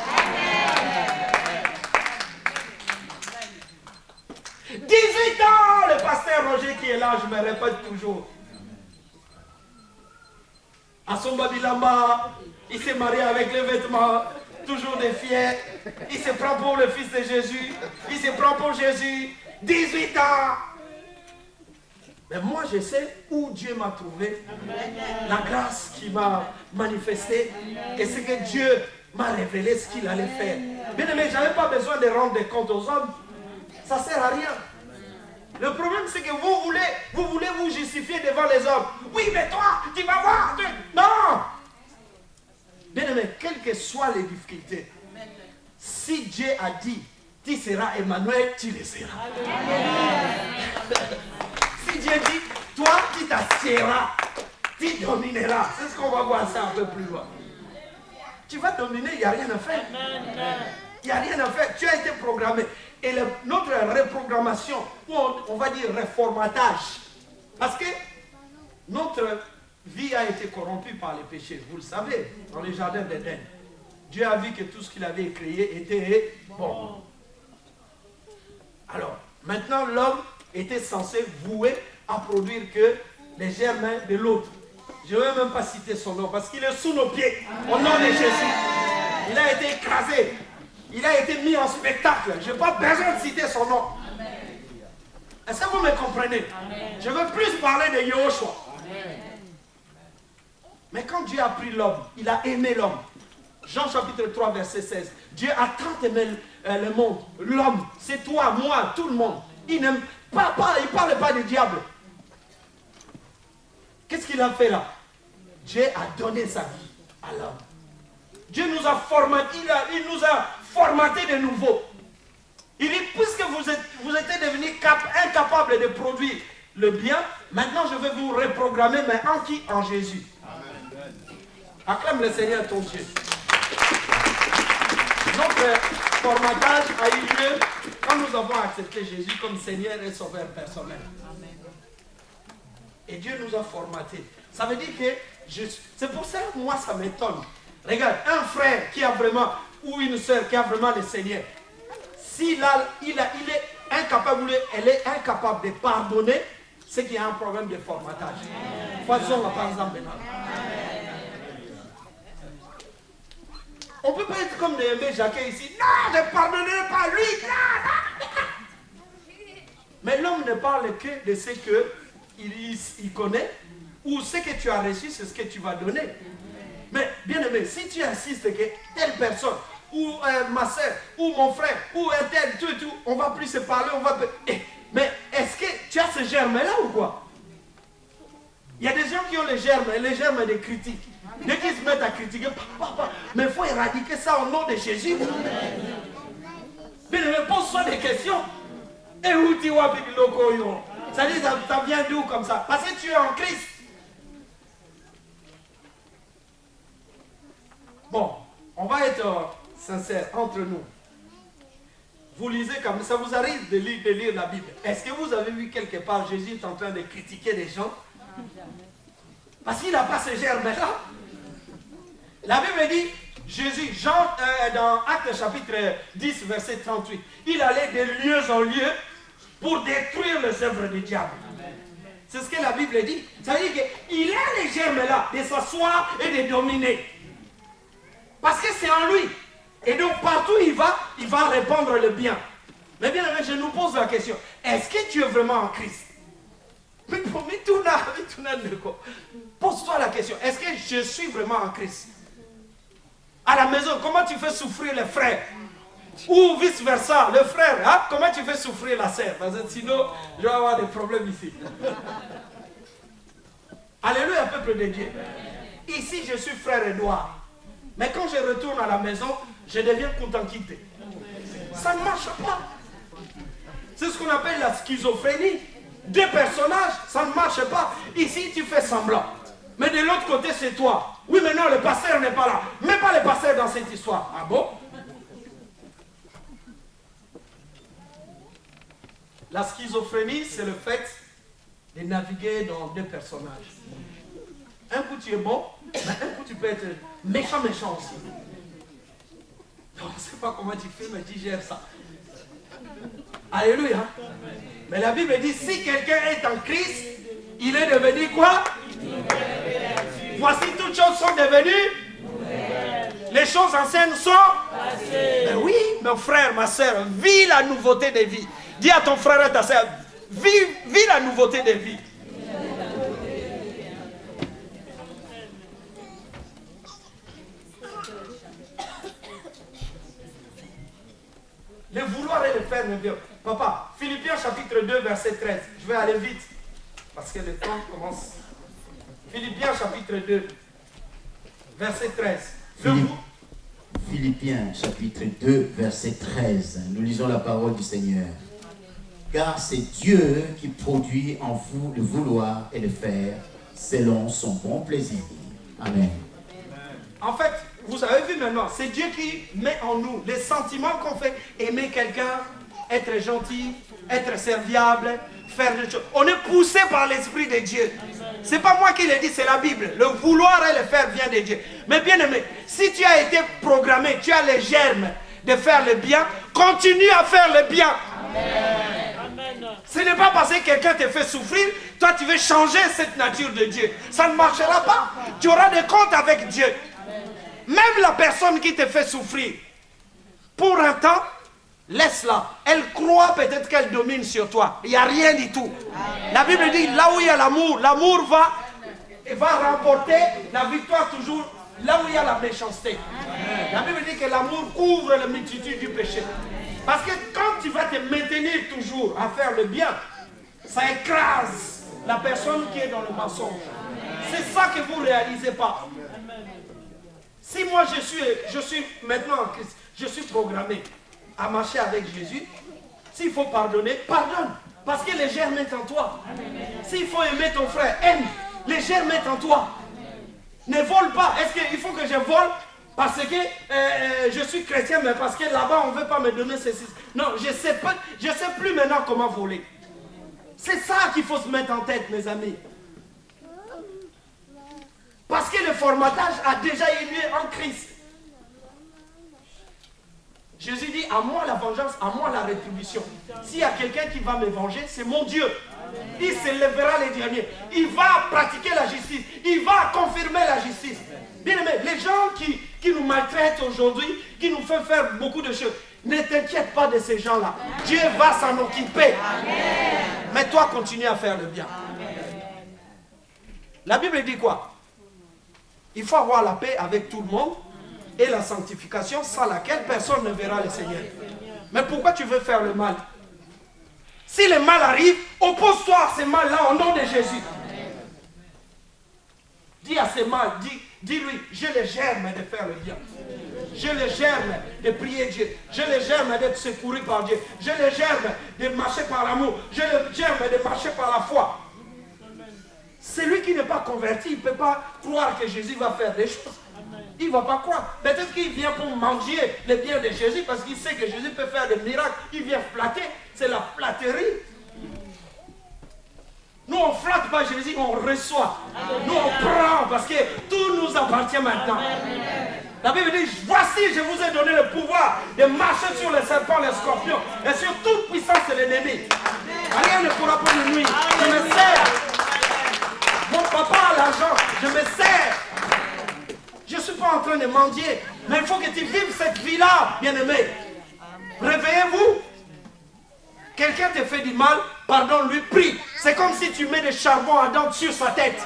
18 ans, le pasteur Roger qui est là, je me répète toujours. À son Babilamba, il s'est marié avec les vêtements, toujours des fiers. Il se prend pour le fils de Jésus. Il se prend pour Jésus. 18 ans. Mais moi, je sais où Dieu m'a trouvé. La grâce qui m'a manifesté. Et c'est que Dieu m'a révélé ce qu'il allait faire. Bien aimé, je n'avais pas besoin de rendre des comptes aux hommes. Ça ne sert à rien. Le problème, c'est que vous voulez vous justifier devant les hommes. Oui, mais toi, tu vas voir. Non. Bien aimé, quelles que soient les difficultés, si Dieu a dit, tu seras Emmanuel, tu le seras. Si Dieu dit, toi, tu t'assieras, tu domineras. C'est ce qu'on va voir ça un peu plus loin. tu vas dominer, il n'y a rien à faire. Il n'y a rien à faire, tu as été programmé. Et notre reprogrammation, ou on va dire reformatage, parce que notre vie a été corrompue par les péchés, vous le savez, dans les jardins d'Éden. Dieu a vu que tout ce qu'il avait créé était bon. Alors, maintenant l'homme était censé vouer à produire que les germains de l'autre. Je ne vais même pas citer son nom parce qu'il est sous nos pieds. Au nom de Jésus. Il a été écrasé. Il a été mis en spectacle. Je n'ai pas besoin de citer son nom. Est-ce que vous me comprenez? Je veux plus parler de Yahushua. Mais quand Dieu a pris l'homme, il a aimé l'homme. Jean chapitre 3 verset 16. Dieu a tant aimé le monde. L'homme, c'est toi, moi, tout le monde. Il n'aime pas, il ne parle pas du diable. Qu'est-ce qu'il a fait là? Dieu a donné sa vie à l'homme. Dieu nous a formaté, il nous a formaté de nouveau. Il dit, puisque vous êtes devenus incapables de produire le bien, maintenant je vais vous reprogrammer, mais en qui? En Jésus. Amen. Acclame le Seigneur ton Dieu. Notre formatage a eu lieu quand nous avons accepté Jésus comme Seigneur et Sauveur personnel. Amen. Et Dieu nous a formatés. Ça veut dire que, c'est pour ça que moi ça m'étonne. Regarde, un frère qui a vraiment, ou une soeur qui a vraiment le Seigneur, s'il il est incapable, elle est incapable de pardonner, c'est qu'il y a un problème de formatage. Faisons par exemple maintenant. On ne peut pas être comme des aimés Jacquet ici. Non, ne pardonnez pas lui. Non. Mais l'homme ne parle que de ce qu'il connaît, ou ce que tu as reçu, c'est ce que tu vas donner. Mais bien aimé, si tu insistes que telle personne, ou ma soeur, ou mon frère, ou un tel, tout, on ne va plus se parler, mais est-ce que tu as ce germe-là ou quoi? Il y a des gens qui ont les germes des critiques. Dès qu'ils se mettent à critiquer, mais il faut éradiquer ça au nom de Jésus. Mais ne pose-toi des questions. Et où tu vas, ça dit, ça vient d'où comme ça? Parce que tu es en Christ. Bon, on va être sincère entre nous. Vous lisez comme ça, vous arrive de lire la Bible. Est-ce que vous avez vu quelque part Jésus est en train de critiquer des gens? Parce qu'il n'a pas ce germe-là. La Bible dit, Jésus, Jean, dans Actes chapitre 10, verset 38, il allait de lieu en lieu pour détruire les œuvres du diable. C'est ce que la Bible dit. Ça veut dire qu'il a les germes-là de s'asseoir et de dominer. Parce que c'est en lui. Et donc partout il va répandre le bien. Mais bien, je nous pose la question. Est-ce que tu es vraiment en Christ? Pose-toi la question. Est-ce que je suis vraiment en Christ? À la maison, comment tu fais souffrir les frères? Ou vice versa, le frère, hein? Comment tu fais souffrir la sœur? Parce que sinon, je vais avoir des problèmes ici. Alléluia, peuple de Dieu. Ici, je suis frère Edouard. Mais quand je retourne à la maison, je deviens content-quitté. Ça ne marche pas. C'est ce qu'on appelle la schizophrénie. Deux personnages, ça ne marche pas. Ici, tu fais semblant. Mais de l'autre côté, c'est toi. Oui, mais non, le pasteur n'est pas là. Mets pas le pasteur dans cette histoire. Ah bon? La schizophrénie, c'est le fait de naviguer dans deux personnages. Un coup, tu es bon, mais un coup, tu peux être méchant aussi. On ne sait pas comment tu fais, mais tu gères ça. Alléluia. Mais la Bible dit, si quelqu'un est en Christ, il est devenu quoi? Voici toutes choses sont devenues. Les choses anciennes sont. Mais oui, mon frère, ma soeur, vis la nouveauté de vie. Dis à ton frère et ta soeur, vis la nouveauté de vie. Le vouloir et le faire ne vient. Papa, Philippiens chapitre 2, verset 13. Je vais aller vite, parce que le temps commence. Philippiens chapitre 2, verset 13. Philippiens chapitre 2, verset 13. Nous lisons la parole du Seigneur. Car c'est Dieu qui produit en vous le vouloir et le faire selon son bon plaisir. Amen. En fait, vous avez vu maintenant, c'est Dieu qui met en nous les sentiments qu'on fait. Aimer quelqu'un, être gentil, être serviable, faire des choses. On est poussé par l'Esprit de Dieu. C'est pas moi qui le dis, c'est la Bible. Le vouloir et le faire vient de Dieu. Mais bien aimé, si tu as été programmé, tu as les germes de faire le bien, continue à faire le bien. Amen. Ce n'est pas parce que quelqu'un te fait souffrir, toi tu veux changer cette nature de Dieu. Ça ne marchera pas. Tu auras des comptes avec Dieu. Même la personne qui te fait souffrir, pour un temps, laisse-la. Elle croit peut-être qu'elle domine sur toi. Il n'y a rien du tout. La Bible dit, là où il y a l'amour, l'amour va remporter la victoire toujours là où il y a la méchanceté. La Bible dit que l'amour couvre la multitude du péché. Parce que quand tu vas te maintenir toujours à faire le bien, ça écrase la personne qui est dans le mensonge. C'est ça que vous ne réalisez pas. Si moi je suis maintenant en Christ, je suis programmé à marcher avec Jésus, s'il faut pardonner, pardonne. Parce que les germes sont en toi. S'il faut aimer ton frère, aime. Les germes sont en toi. Ne vole pas. Est-ce qu'il faut que je vole parce que je suis chrétien, mais parce que là-bas on ne veut pas me donner ceci? Non, je sais plus maintenant comment voler. C'est ça qu'il faut se mettre en tête, mes amis. Parce que le formatage a déjà eu lieu en Christ. Jésus dit, à moi la vengeance, à moi la rétribution. S'il y a quelqu'un qui va me venger, c'est mon Dieu. Il se lèvera les derniers. Il va pratiquer la justice. Il va confirmer la justice. Bien aimé, les gens qui nous maltraitent aujourd'hui, qui nous font faire beaucoup de choses, ne t'inquiète pas de ces gens-là. Dieu va s'en occuper. Mais toi, continue à faire le bien. La Bible dit quoi? Il faut avoir la paix avec tout le monde et la sanctification sans laquelle personne ne verra le Seigneur. Mais pourquoi tu veux faire le mal? Si le mal arrive, oppose-toi à ce mal-là au nom de Jésus. Dis à ce mal, dis-lui, j'ai le germe de faire le bien. J'ai le germe de prier Dieu. J'ai le germe d'être secouru par Dieu. J'ai le germe de marcher par l'amour. J'ai le germe de marcher par la foi. Celui qui n'est pas converti, il ne peut pas croire que Jésus va faire des choses. Il ne va pas croire. Peut-être qu'il vient pour manger le bien de Jésus parce qu'il sait que Jésus peut faire des miracles. Il vient flatter. C'est la flatterie. Nous, on ne flatte pas Jésus, on reçoit. Nous, on prend parce que tout nous appartient maintenant. La Bible dit, voici, je vous ai donné le pouvoir de marcher sur les serpents, les scorpions et sur toute puissance de l'ennemi. Rien ne pourra pas nous nuire. Je me sers. Mon papa a l'argent, je me sers. Je ne suis pas en train de mendier, mais il faut que tu vives cette vie-là, bien-aimé. Réveillez-vous. Quelqu'un te fait du mal, pardonne-lui, prie. C'est comme si tu mets des charbons ardents sur sa tête.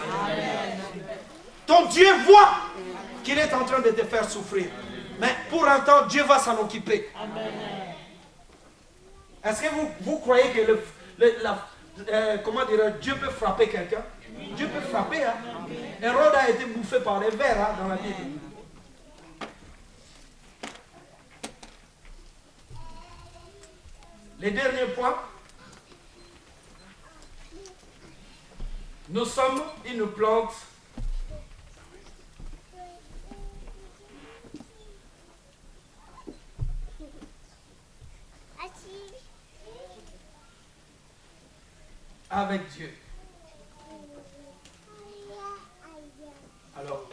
Ton Dieu voit qu'il est en train de te faire souffrir. Mais pour un temps, Dieu va s'en occuper. Est-ce que vous croyez que Dieu peut frapper quelqu'un? Dieu peut frapper. Hein? Hérode a été bouffé par les vers hein, dans la Bible. Les derniers points. Nous sommes une plante avec Dieu. Alors,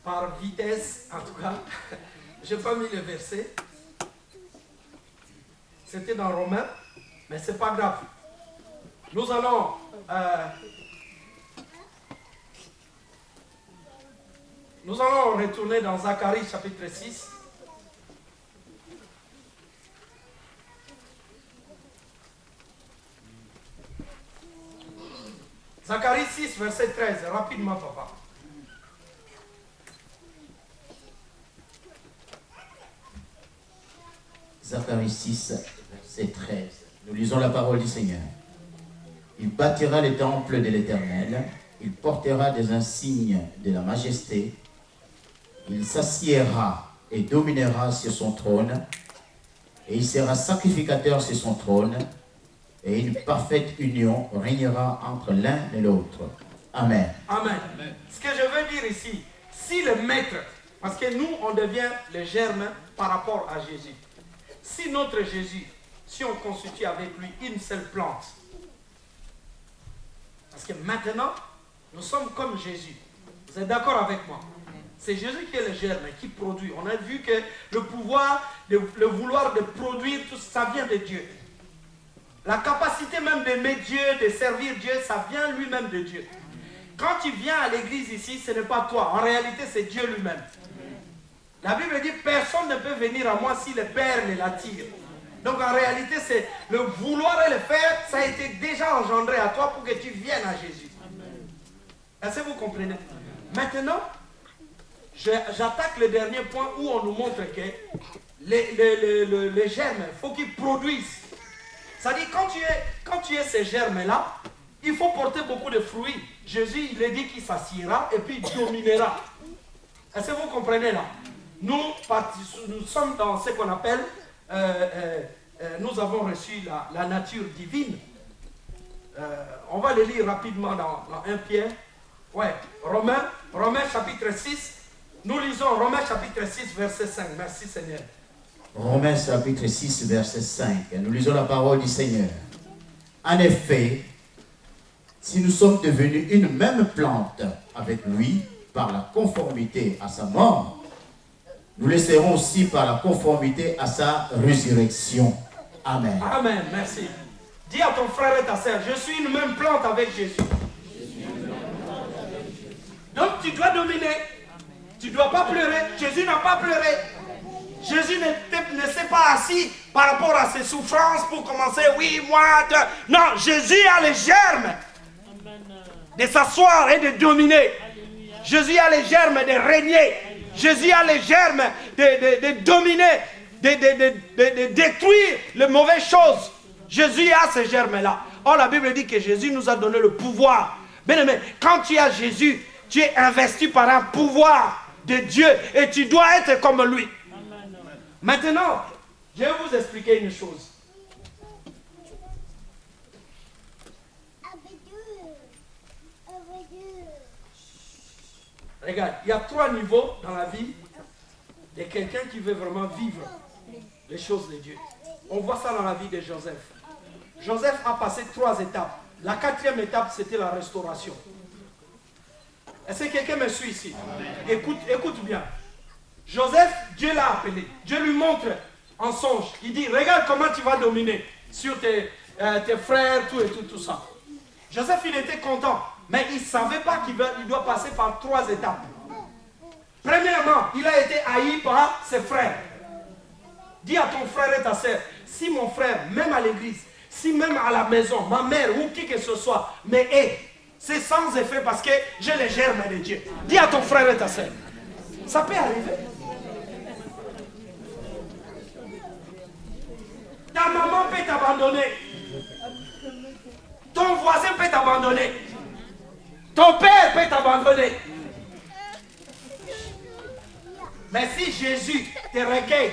par vitesse, en tout cas, je n'ai pas mis le verset. C'était dans Romains, mais ce n'est pas grave. Nous allons retourner dans Zacharie chapitre 6. Zacharie 6, verset 13. Rapidement, papa. Zacharie 6, verset 13. Nous lisons la parole du Seigneur. Il bâtira le temple de l'Éternel. Il portera des insignes de la majesté. Il s'assiera et dominera sur son trône. Et il sera sacrificateur sur son trône. Et une parfaite union régnera entre l'un et l'autre. Amen. Amen. Ce que je veux dire ici, si le maître Parce que nous, on devient les germes par rapport à Jésus. Si notre Jésus, si on constitue avec lui une seule plante, parce que maintenant, nous sommes comme Jésus. Vous êtes d'accord avec moi? C'est Jésus qui est le germe, qui produit. On a vu que le pouvoir, le vouloir de produire, tout ça vient de Dieu. La capacité même d'aimer Dieu, de servir Dieu, ça vient lui-même de Dieu. Quand tu viens à l'église ici, ce n'est pas toi. En réalité, c'est Dieu lui-même. La Bible dit, personne ne peut venir à moi si le Père ne l'attire. Donc en réalité, c'est le vouloir et le faire, ça a été déjà engendré à toi pour que tu viennes à Jésus. Est-ce que vous comprenez? Maintenant, j'attaque le dernier point où on nous montre que les germes, il faut qu'ils produisent. C'est-à-dire, quand tu es ces germes-là, il faut porter beaucoup de fruits. Jésus, il a dit qu'il s'assiera et puis il dominera. Est-ce que vous comprenez là? Nous sommes dans ce qu'on appelle, nous avons reçu la nature divine. On va le lire rapidement dans 1 Pierre. Ouais, Romains chapitre 6. Nous lisons Romains chapitre 6, verset 5. Merci Seigneur. Romains chapitre 6, verset 5. Nous lisons la parole du Seigneur. En effet, si nous sommes devenus une même plante avec lui par la conformité à sa mort, nous le serons aussi par la conformité à sa résurrection. Amen. Amen, merci. Dis à ton frère et ta sœur, je suis une même plante avec Jésus. Donc tu dois dominer. Tu ne dois pas pleurer. Jésus n'a pas pleuré. Jésus ne s'est pas assis par rapport à ses souffrances pour commencer, oui, moi, non, Jésus a les germes de s'asseoir et de dominer. Jésus a les germes de régner. Jésus a les germes de dominer, de détruire les mauvaises choses. Jésus a ces germes-là. Or, la Bible dit que Jésus nous a donné le pouvoir. Bien aimé, quand tu as Jésus, tu es investi par un pouvoir de Dieu et tu dois être comme lui. Maintenant, je vais vous expliquer une chose. Regarde, il y a 3 niveaux dans la vie de quelqu'un qui veut vraiment vivre les choses de Dieu. On voit ça dans la vie de Joseph. Joseph a passé 3 étapes. La 4e étape, c'était la restauration. Est-ce que quelqu'un me suit ici? Écoute bien. Joseph, Dieu l'a appelé. Dieu lui montre en songe. Il dit, regarde comment tu vas dominer sur tes frères, tout ça. Joseph, il était content. Mais il ne savait pas qu'il doit passer par 3 étapes. Premièrement, il a été haï par ses frères. Dis à ton frère et ta sœur, si mon frère, même à l'église, si même à la maison, ma mère ou qui que ce soit, me hait, c'est sans effet parce que j'ai les germes de Dieu. Dis à ton frère et ta sœur. Ça peut arriver. Ta maman peut t'abandonner. Ton voisin peut t'abandonner. Ton père peut t'abandonner. Mais si Jésus te recueille,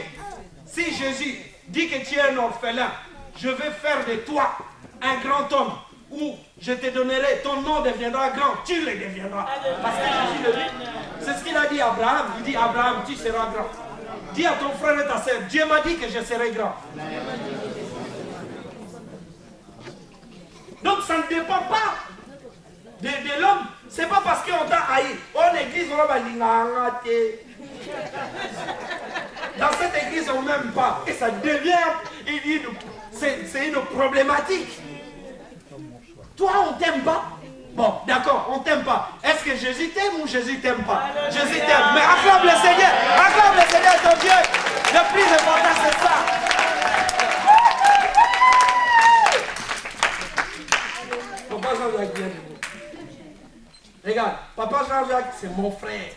si Jésus dit que tu es un orphelin, je vais faire de toi un grand homme, où je te donnerai, ton nom deviendra grand, tu le deviendras. Parce que Jésus le dit. C'est ce qu'il a dit à Abraham. Il dit, Abraham, tu seras grand. Dis à ton frère et ta sœur, Dieu m'a dit que je serai grand. Donc ça ne dépend pas de l'homme. C'est pas parce qu'on t'a haï. En église, on va dire, dans cette église, on n'aime pas. Et ça devient, c'est une problématique. Toi, on t'aime pas. Bon, d'accord, on t'aime pas. Est-ce que Jésus t'aime ou Jésus t'aime pas? Jésus t'aime. Mais acclame le Seigneur. Acclame le Seigneur, ton Dieu. Le plus important, c'est ça. Papa Jean-Jacques, viens debout. Regarde, Papa Jean-Jacques, c'est mon frère.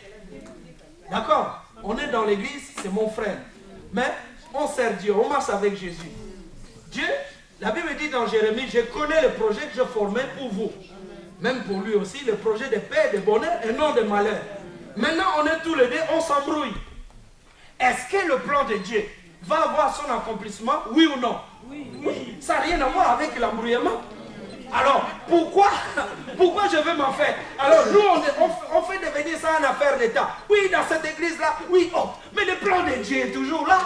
D'accord? On est dans l'église, c'est mon frère. Mais on sert Dieu, on marche avec Jésus. Dieu, la Bible dit dans Jérémie, je connais le projet que je formais pour vous. Même pour lui aussi, le projet de paix, de bonheur et non de malheur. Maintenant, on est tous les deux, on s'embrouille. Est-ce que le plan de Dieu va avoir son accomplissement, oui ou non? Oui. Ça n'a rien à voir avec l'embrouillement. Alors, pourquoi je veux m'en faire? Alors, nous, on fait devenir dire ça une affaire d'État. Oui, dans cette église-là, oui, oh, mais le plan de Dieu est toujours là.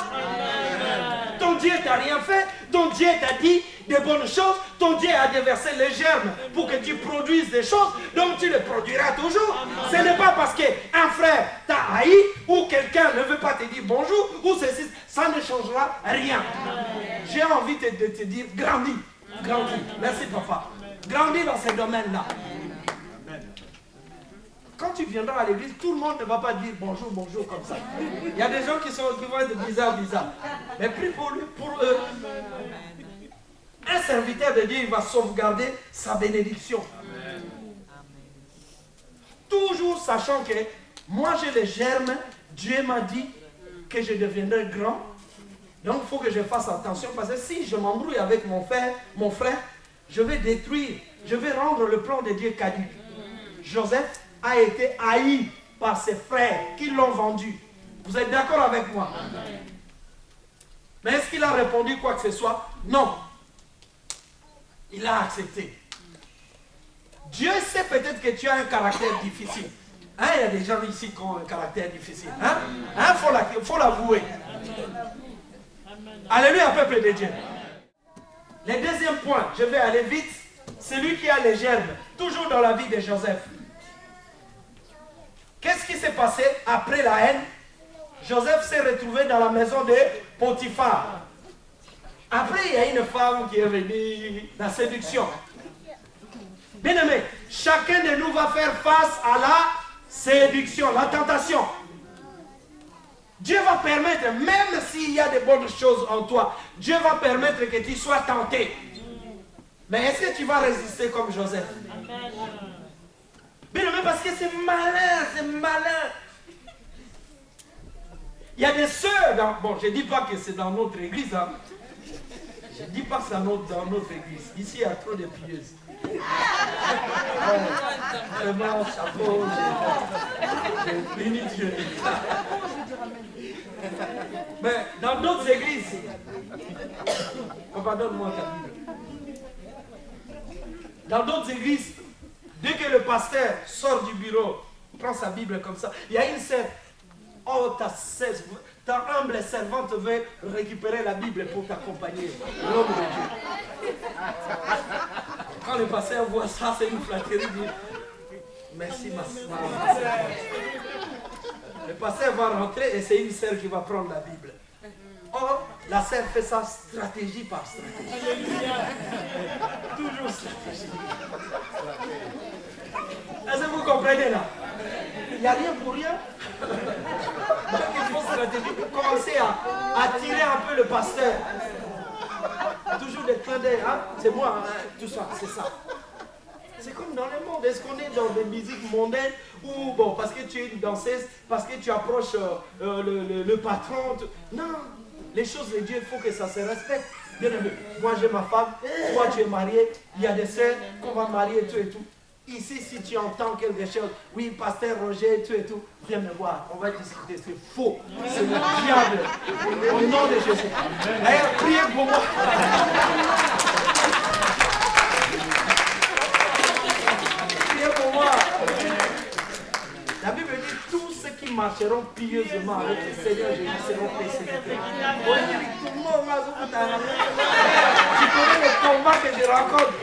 Ton Dieu t'a rien fait, ton Dieu t'a dit des bonnes choses, ton Dieu a déversé les germes pour que tu produises des choses, donc tu les produiras toujours. Ce n'est pas parce qu'un frère t'a haï ou quelqu'un ne veut pas te dire bonjour ou ceci, ça ne changera rien. J'ai envie de te dire, grandis, grandis. Merci papa. Grandis dans ces domaines-là. Quand tu viendras à l'église, tout le monde ne va pas dire bonjour, bonjour comme ça. Il y a des gens qui vont être bizarres. Mais prie pour lui, pour eux. Un serviteur de Dieu, il va sauvegarder sa bénédiction. Toujours sachant que moi j'ai les germes, Dieu m'a dit que je deviendrai grand. Donc il faut que je fasse attention parce que si je m'embrouille avec mon frère, je vais détruire, je vais rendre le plan de Dieu caduc. Joseph a été haï par ses frères qui l'ont vendu. Vous êtes d'accord avec moi? Mais est-ce qu'il a répondu quoi que ce soit? Non. Il a accepté. Dieu sait peut-être que tu as un caractère difficile. Hein, il y a des gens ici qui ont un caractère difficile. Hein? Faut l'avouer. Alléluia, peuple de Dieu. Le deuxième point, je vais aller vite. Celui qui a les germes, toujours dans la vie de Joseph. Qu'est-ce qui s'est passé après la haine? Joseph s'est retrouvé dans la maison de Potiphar. Après, il y a une femme qui est venue, la séduction. Bien aimé, chacun de nous va faire face à la séduction, la tentation. Dieu va permettre, même s'il y a de bonnes choses en toi, Dieu va permettre que tu sois tenté. Mais est-ce que tu vas résister comme Joseph? Bien aimé, parce que c'est malin, c'est malin. Il y a des sœurs, bon, je ne dis pas que c'est dans notre église, hein. Je ne dis pas que c'est dans notre église. Ici, il y a trop de pieuses. Vraiment, chapeau, j'ai béni Dieu. Mais dans d'autres églises, pardonne-moi ta Bible. Dans d'autres églises, dès que le pasteur sort du bureau, prend sa Bible comme ça, il y a une sœur. Oh, ta humble servante veut récupérer la Bible pour t'accompagner. L'homme de Dieu. Quand le pasteur voit ça, c'est une flatterie. Il dit, merci ma soeur. Le pasteur va rentrer et c'est une sœur qui va prendre la Bible. Or, la sœur fait ça stratégie par stratégie. Toujours stratégie. Est-ce que vous comprenez là? Il n'y a rien pour rien. Donc il faut stratégie pour commencer à tirer un peu le pasteur. Toujours des clins d'œil, hein? C'est moi, hein? Tout ça, c'est ça. C'est comme dans le monde. Est-ce qu'on est dans des musiques mondaines ou bon, parce que tu es une danseuse, parce que tu approches le patron? Non, les choses de Dieu, il faut que ça se respecte. Bien aimé, moi j'ai ma femme, toi tu es marié, il y a des sœurs qu'on va marier, tout et tout. Ici, si tu entends quelque chose, oui, pasteur Roger, tout et tout, viens me voir, on va discuter, c'est faux, c'est le diable, au nom de Jésus. D'ailleurs, priez pour moi. Priez pour moi. La Bible dit, tous ceux qui marcheront pieusement avec le Seigneur Jésus seront persécutés. Tu connais le combat que je rencontre.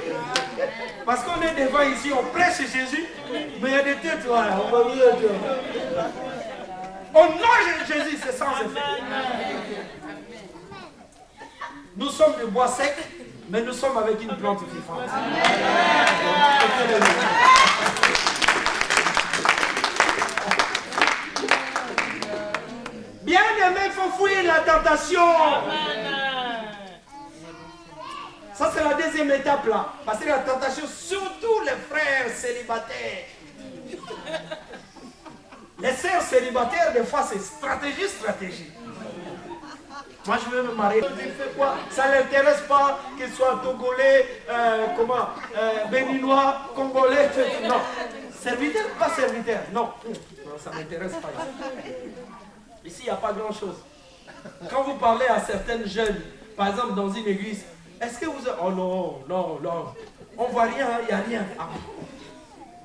Parce qu'on est devant ici, on prêche Jésus, mais il y a des têtes, voilà, on va vous dire. Au nom de Jésus, c'est sans effet. Nous sommes de bois sec, mais nous sommes avec une plante vivante. Bien aimé, il faut fouiller la tentation. Ça, c'est la deuxième étape là. Parce que la tentation, surtout les frères célibataires. Les sœurs célibataires, des fois, c'est stratégie. Moi, je veux me marier. Il fait quoi? Ça ne l'intéresse pas qu'il soit togolais, béninois, congolais. Non. Serviteur, pas serviteur. Non, ça ne m'intéresse pas. Ici, il n'y a pas grand-chose. Quand vous parlez à certaines jeunes, par exemple, dans une église, est-ce que vous... Oh non. On ne voit rien, il n'y a rien. Ah.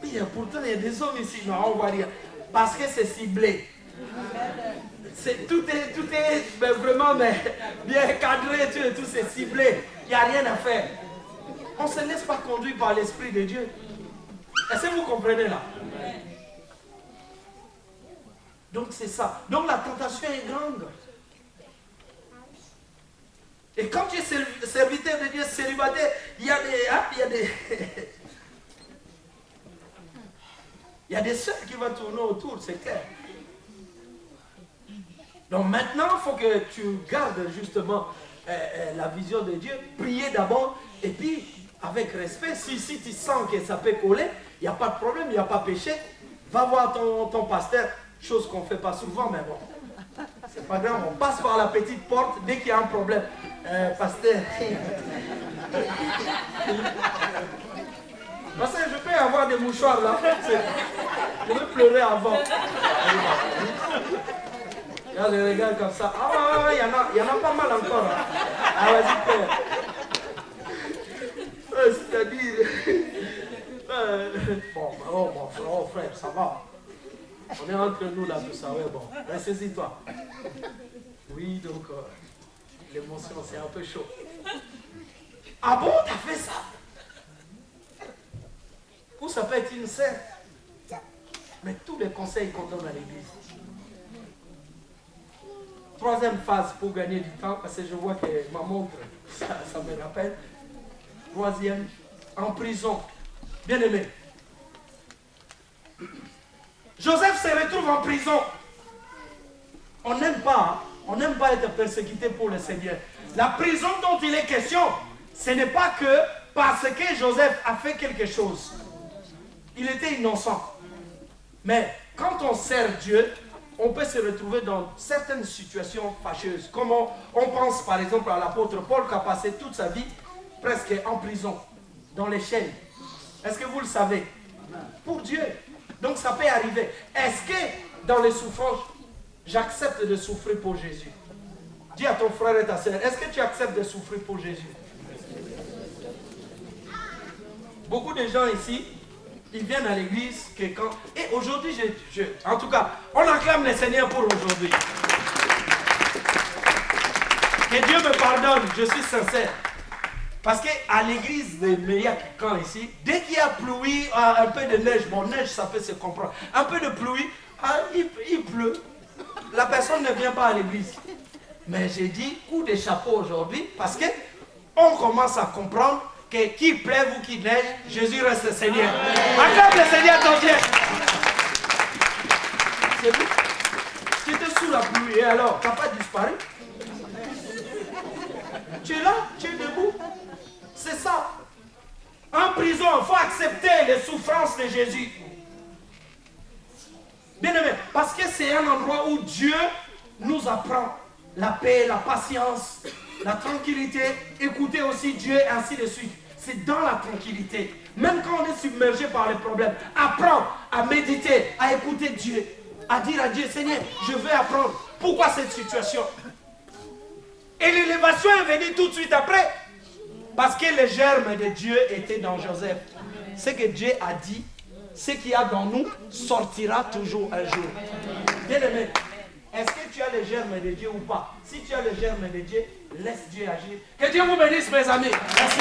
Oui, pourtant, il y a des hommes ici. Non, on ne voit rien. Parce que c'est ciblé. Tout est vraiment bien cadré, tout c'est ciblé. Il n'y a rien à faire. On ne se laisse pas conduire par l'Esprit de Dieu. Est-ce que vous comprenez là? Donc c'est ça. Donc la tentation est grande. Et quand tu es serviteur de Dieu célibataire, il y a des sœurs qui vont tourner autour, c'est clair. Donc maintenant, il faut que tu gardes justement la vision de Dieu. Prier d'abord et puis avec respect. Si tu sens que ça peut coller, il n'y a pas de problème, il n'y a pas péché. Va voir ton pasteur, chose qu'on ne fait pas souvent, mais bon. C'est pas grave, on passe par la petite porte dès qu'il y a un problème. Pasteur. Pasteur, je peux avoir des mouchoirs là. Je vais pleurer avant. Là, je regarde comme ça. Ah, il y en a pas mal encore. Hein. Ah, vas-y, père. C'est-à-dire. Bon, frère, ça va. On est entre nous là, tout ça. Ouais, bon. Ressaisis-toi. Oui, donc, l'émotion, c'est un peu chaud. Ah bon, t'as fait ça? Ou ça peut être une scène. Mais tous les conseils qu'on donne à l'église. Troisième phase pour gagner du temps, parce que je vois que ma montre, ça me rappelle. Troisième, en prison. Bien aimé. Joseph se retrouve en prison. On n'aime pas être persécuté pour le Seigneur. La prison dont il est question, ce n'est pas que parce que Joseph a fait quelque chose. Il était innocent. Mais quand on sert Dieu, on peut se retrouver dans certaines situations fâcheuses. Comme on pense par exemple à l'apôtre Paul qui a passé toute sa vie presque en prison, dans les chaînes. Est-ce que vous le savez? Pour Dieu. Donc ça peut arriver. Est-ce que dans les souffrances, j'accepte de souffrir pour Jésus? Dis à ton frère et ta soeur, est-ce que tu acceptes de souffrir pour Jésus? Beaucoup de gens ici, ils viennent à l'église que quand... Et aujourd'hui, en tout cas, on acclame le Seigneur pour aujourd'hui. Que Dieu me pardonne, je suis sincère. Parce qu'à l'église de Meillac, quand ici, dès qu'il y a pluie, un peu de neige, bon, neige, ça peut se comprendre. Un peu de pluie, il pleut. La personne ne vient pas à l'église. Mais j'ai dit coup de chapeau aujourd'hui, parce que on commence à comprendre que qu'il pleuve ou qu'il neige, Jésus reste le Seigneur. Acclame le Seigneur ton Dieu. C'est tout. Tu étais sous la pluie, et alors, tu n'as pas disparu? Tu es là, tu es debout. C'est ça. En prison, il faut accepter les souffrances de Jésus. Bien aimé, parce que c'est un endroit où Dieu nous apprend la paix, la patience, la tranquillité. Écoutez aussi Dieu, ainsi de suite. C'est dans la tranquillité. Même quand on est submergé par les problèmes, apprends à méditer, à écouter Dieu, à dire à Dieu, Seigneur, je veux apprendre. Pourquoi cette situation? Et l'élévation est venue tout de suite après. Parce que les germes de Dieu étaient dans Joseph. Ce que Dieu a dit, ce qu'il y a dans nous sortira toujours un jour. Bien aimé, est-ce que tu as les germes de Dieu ou pas? Si tu as les germes de Dieu, laisse Dieu agir. Que Dieu vous bénisse, mes amis. Merci.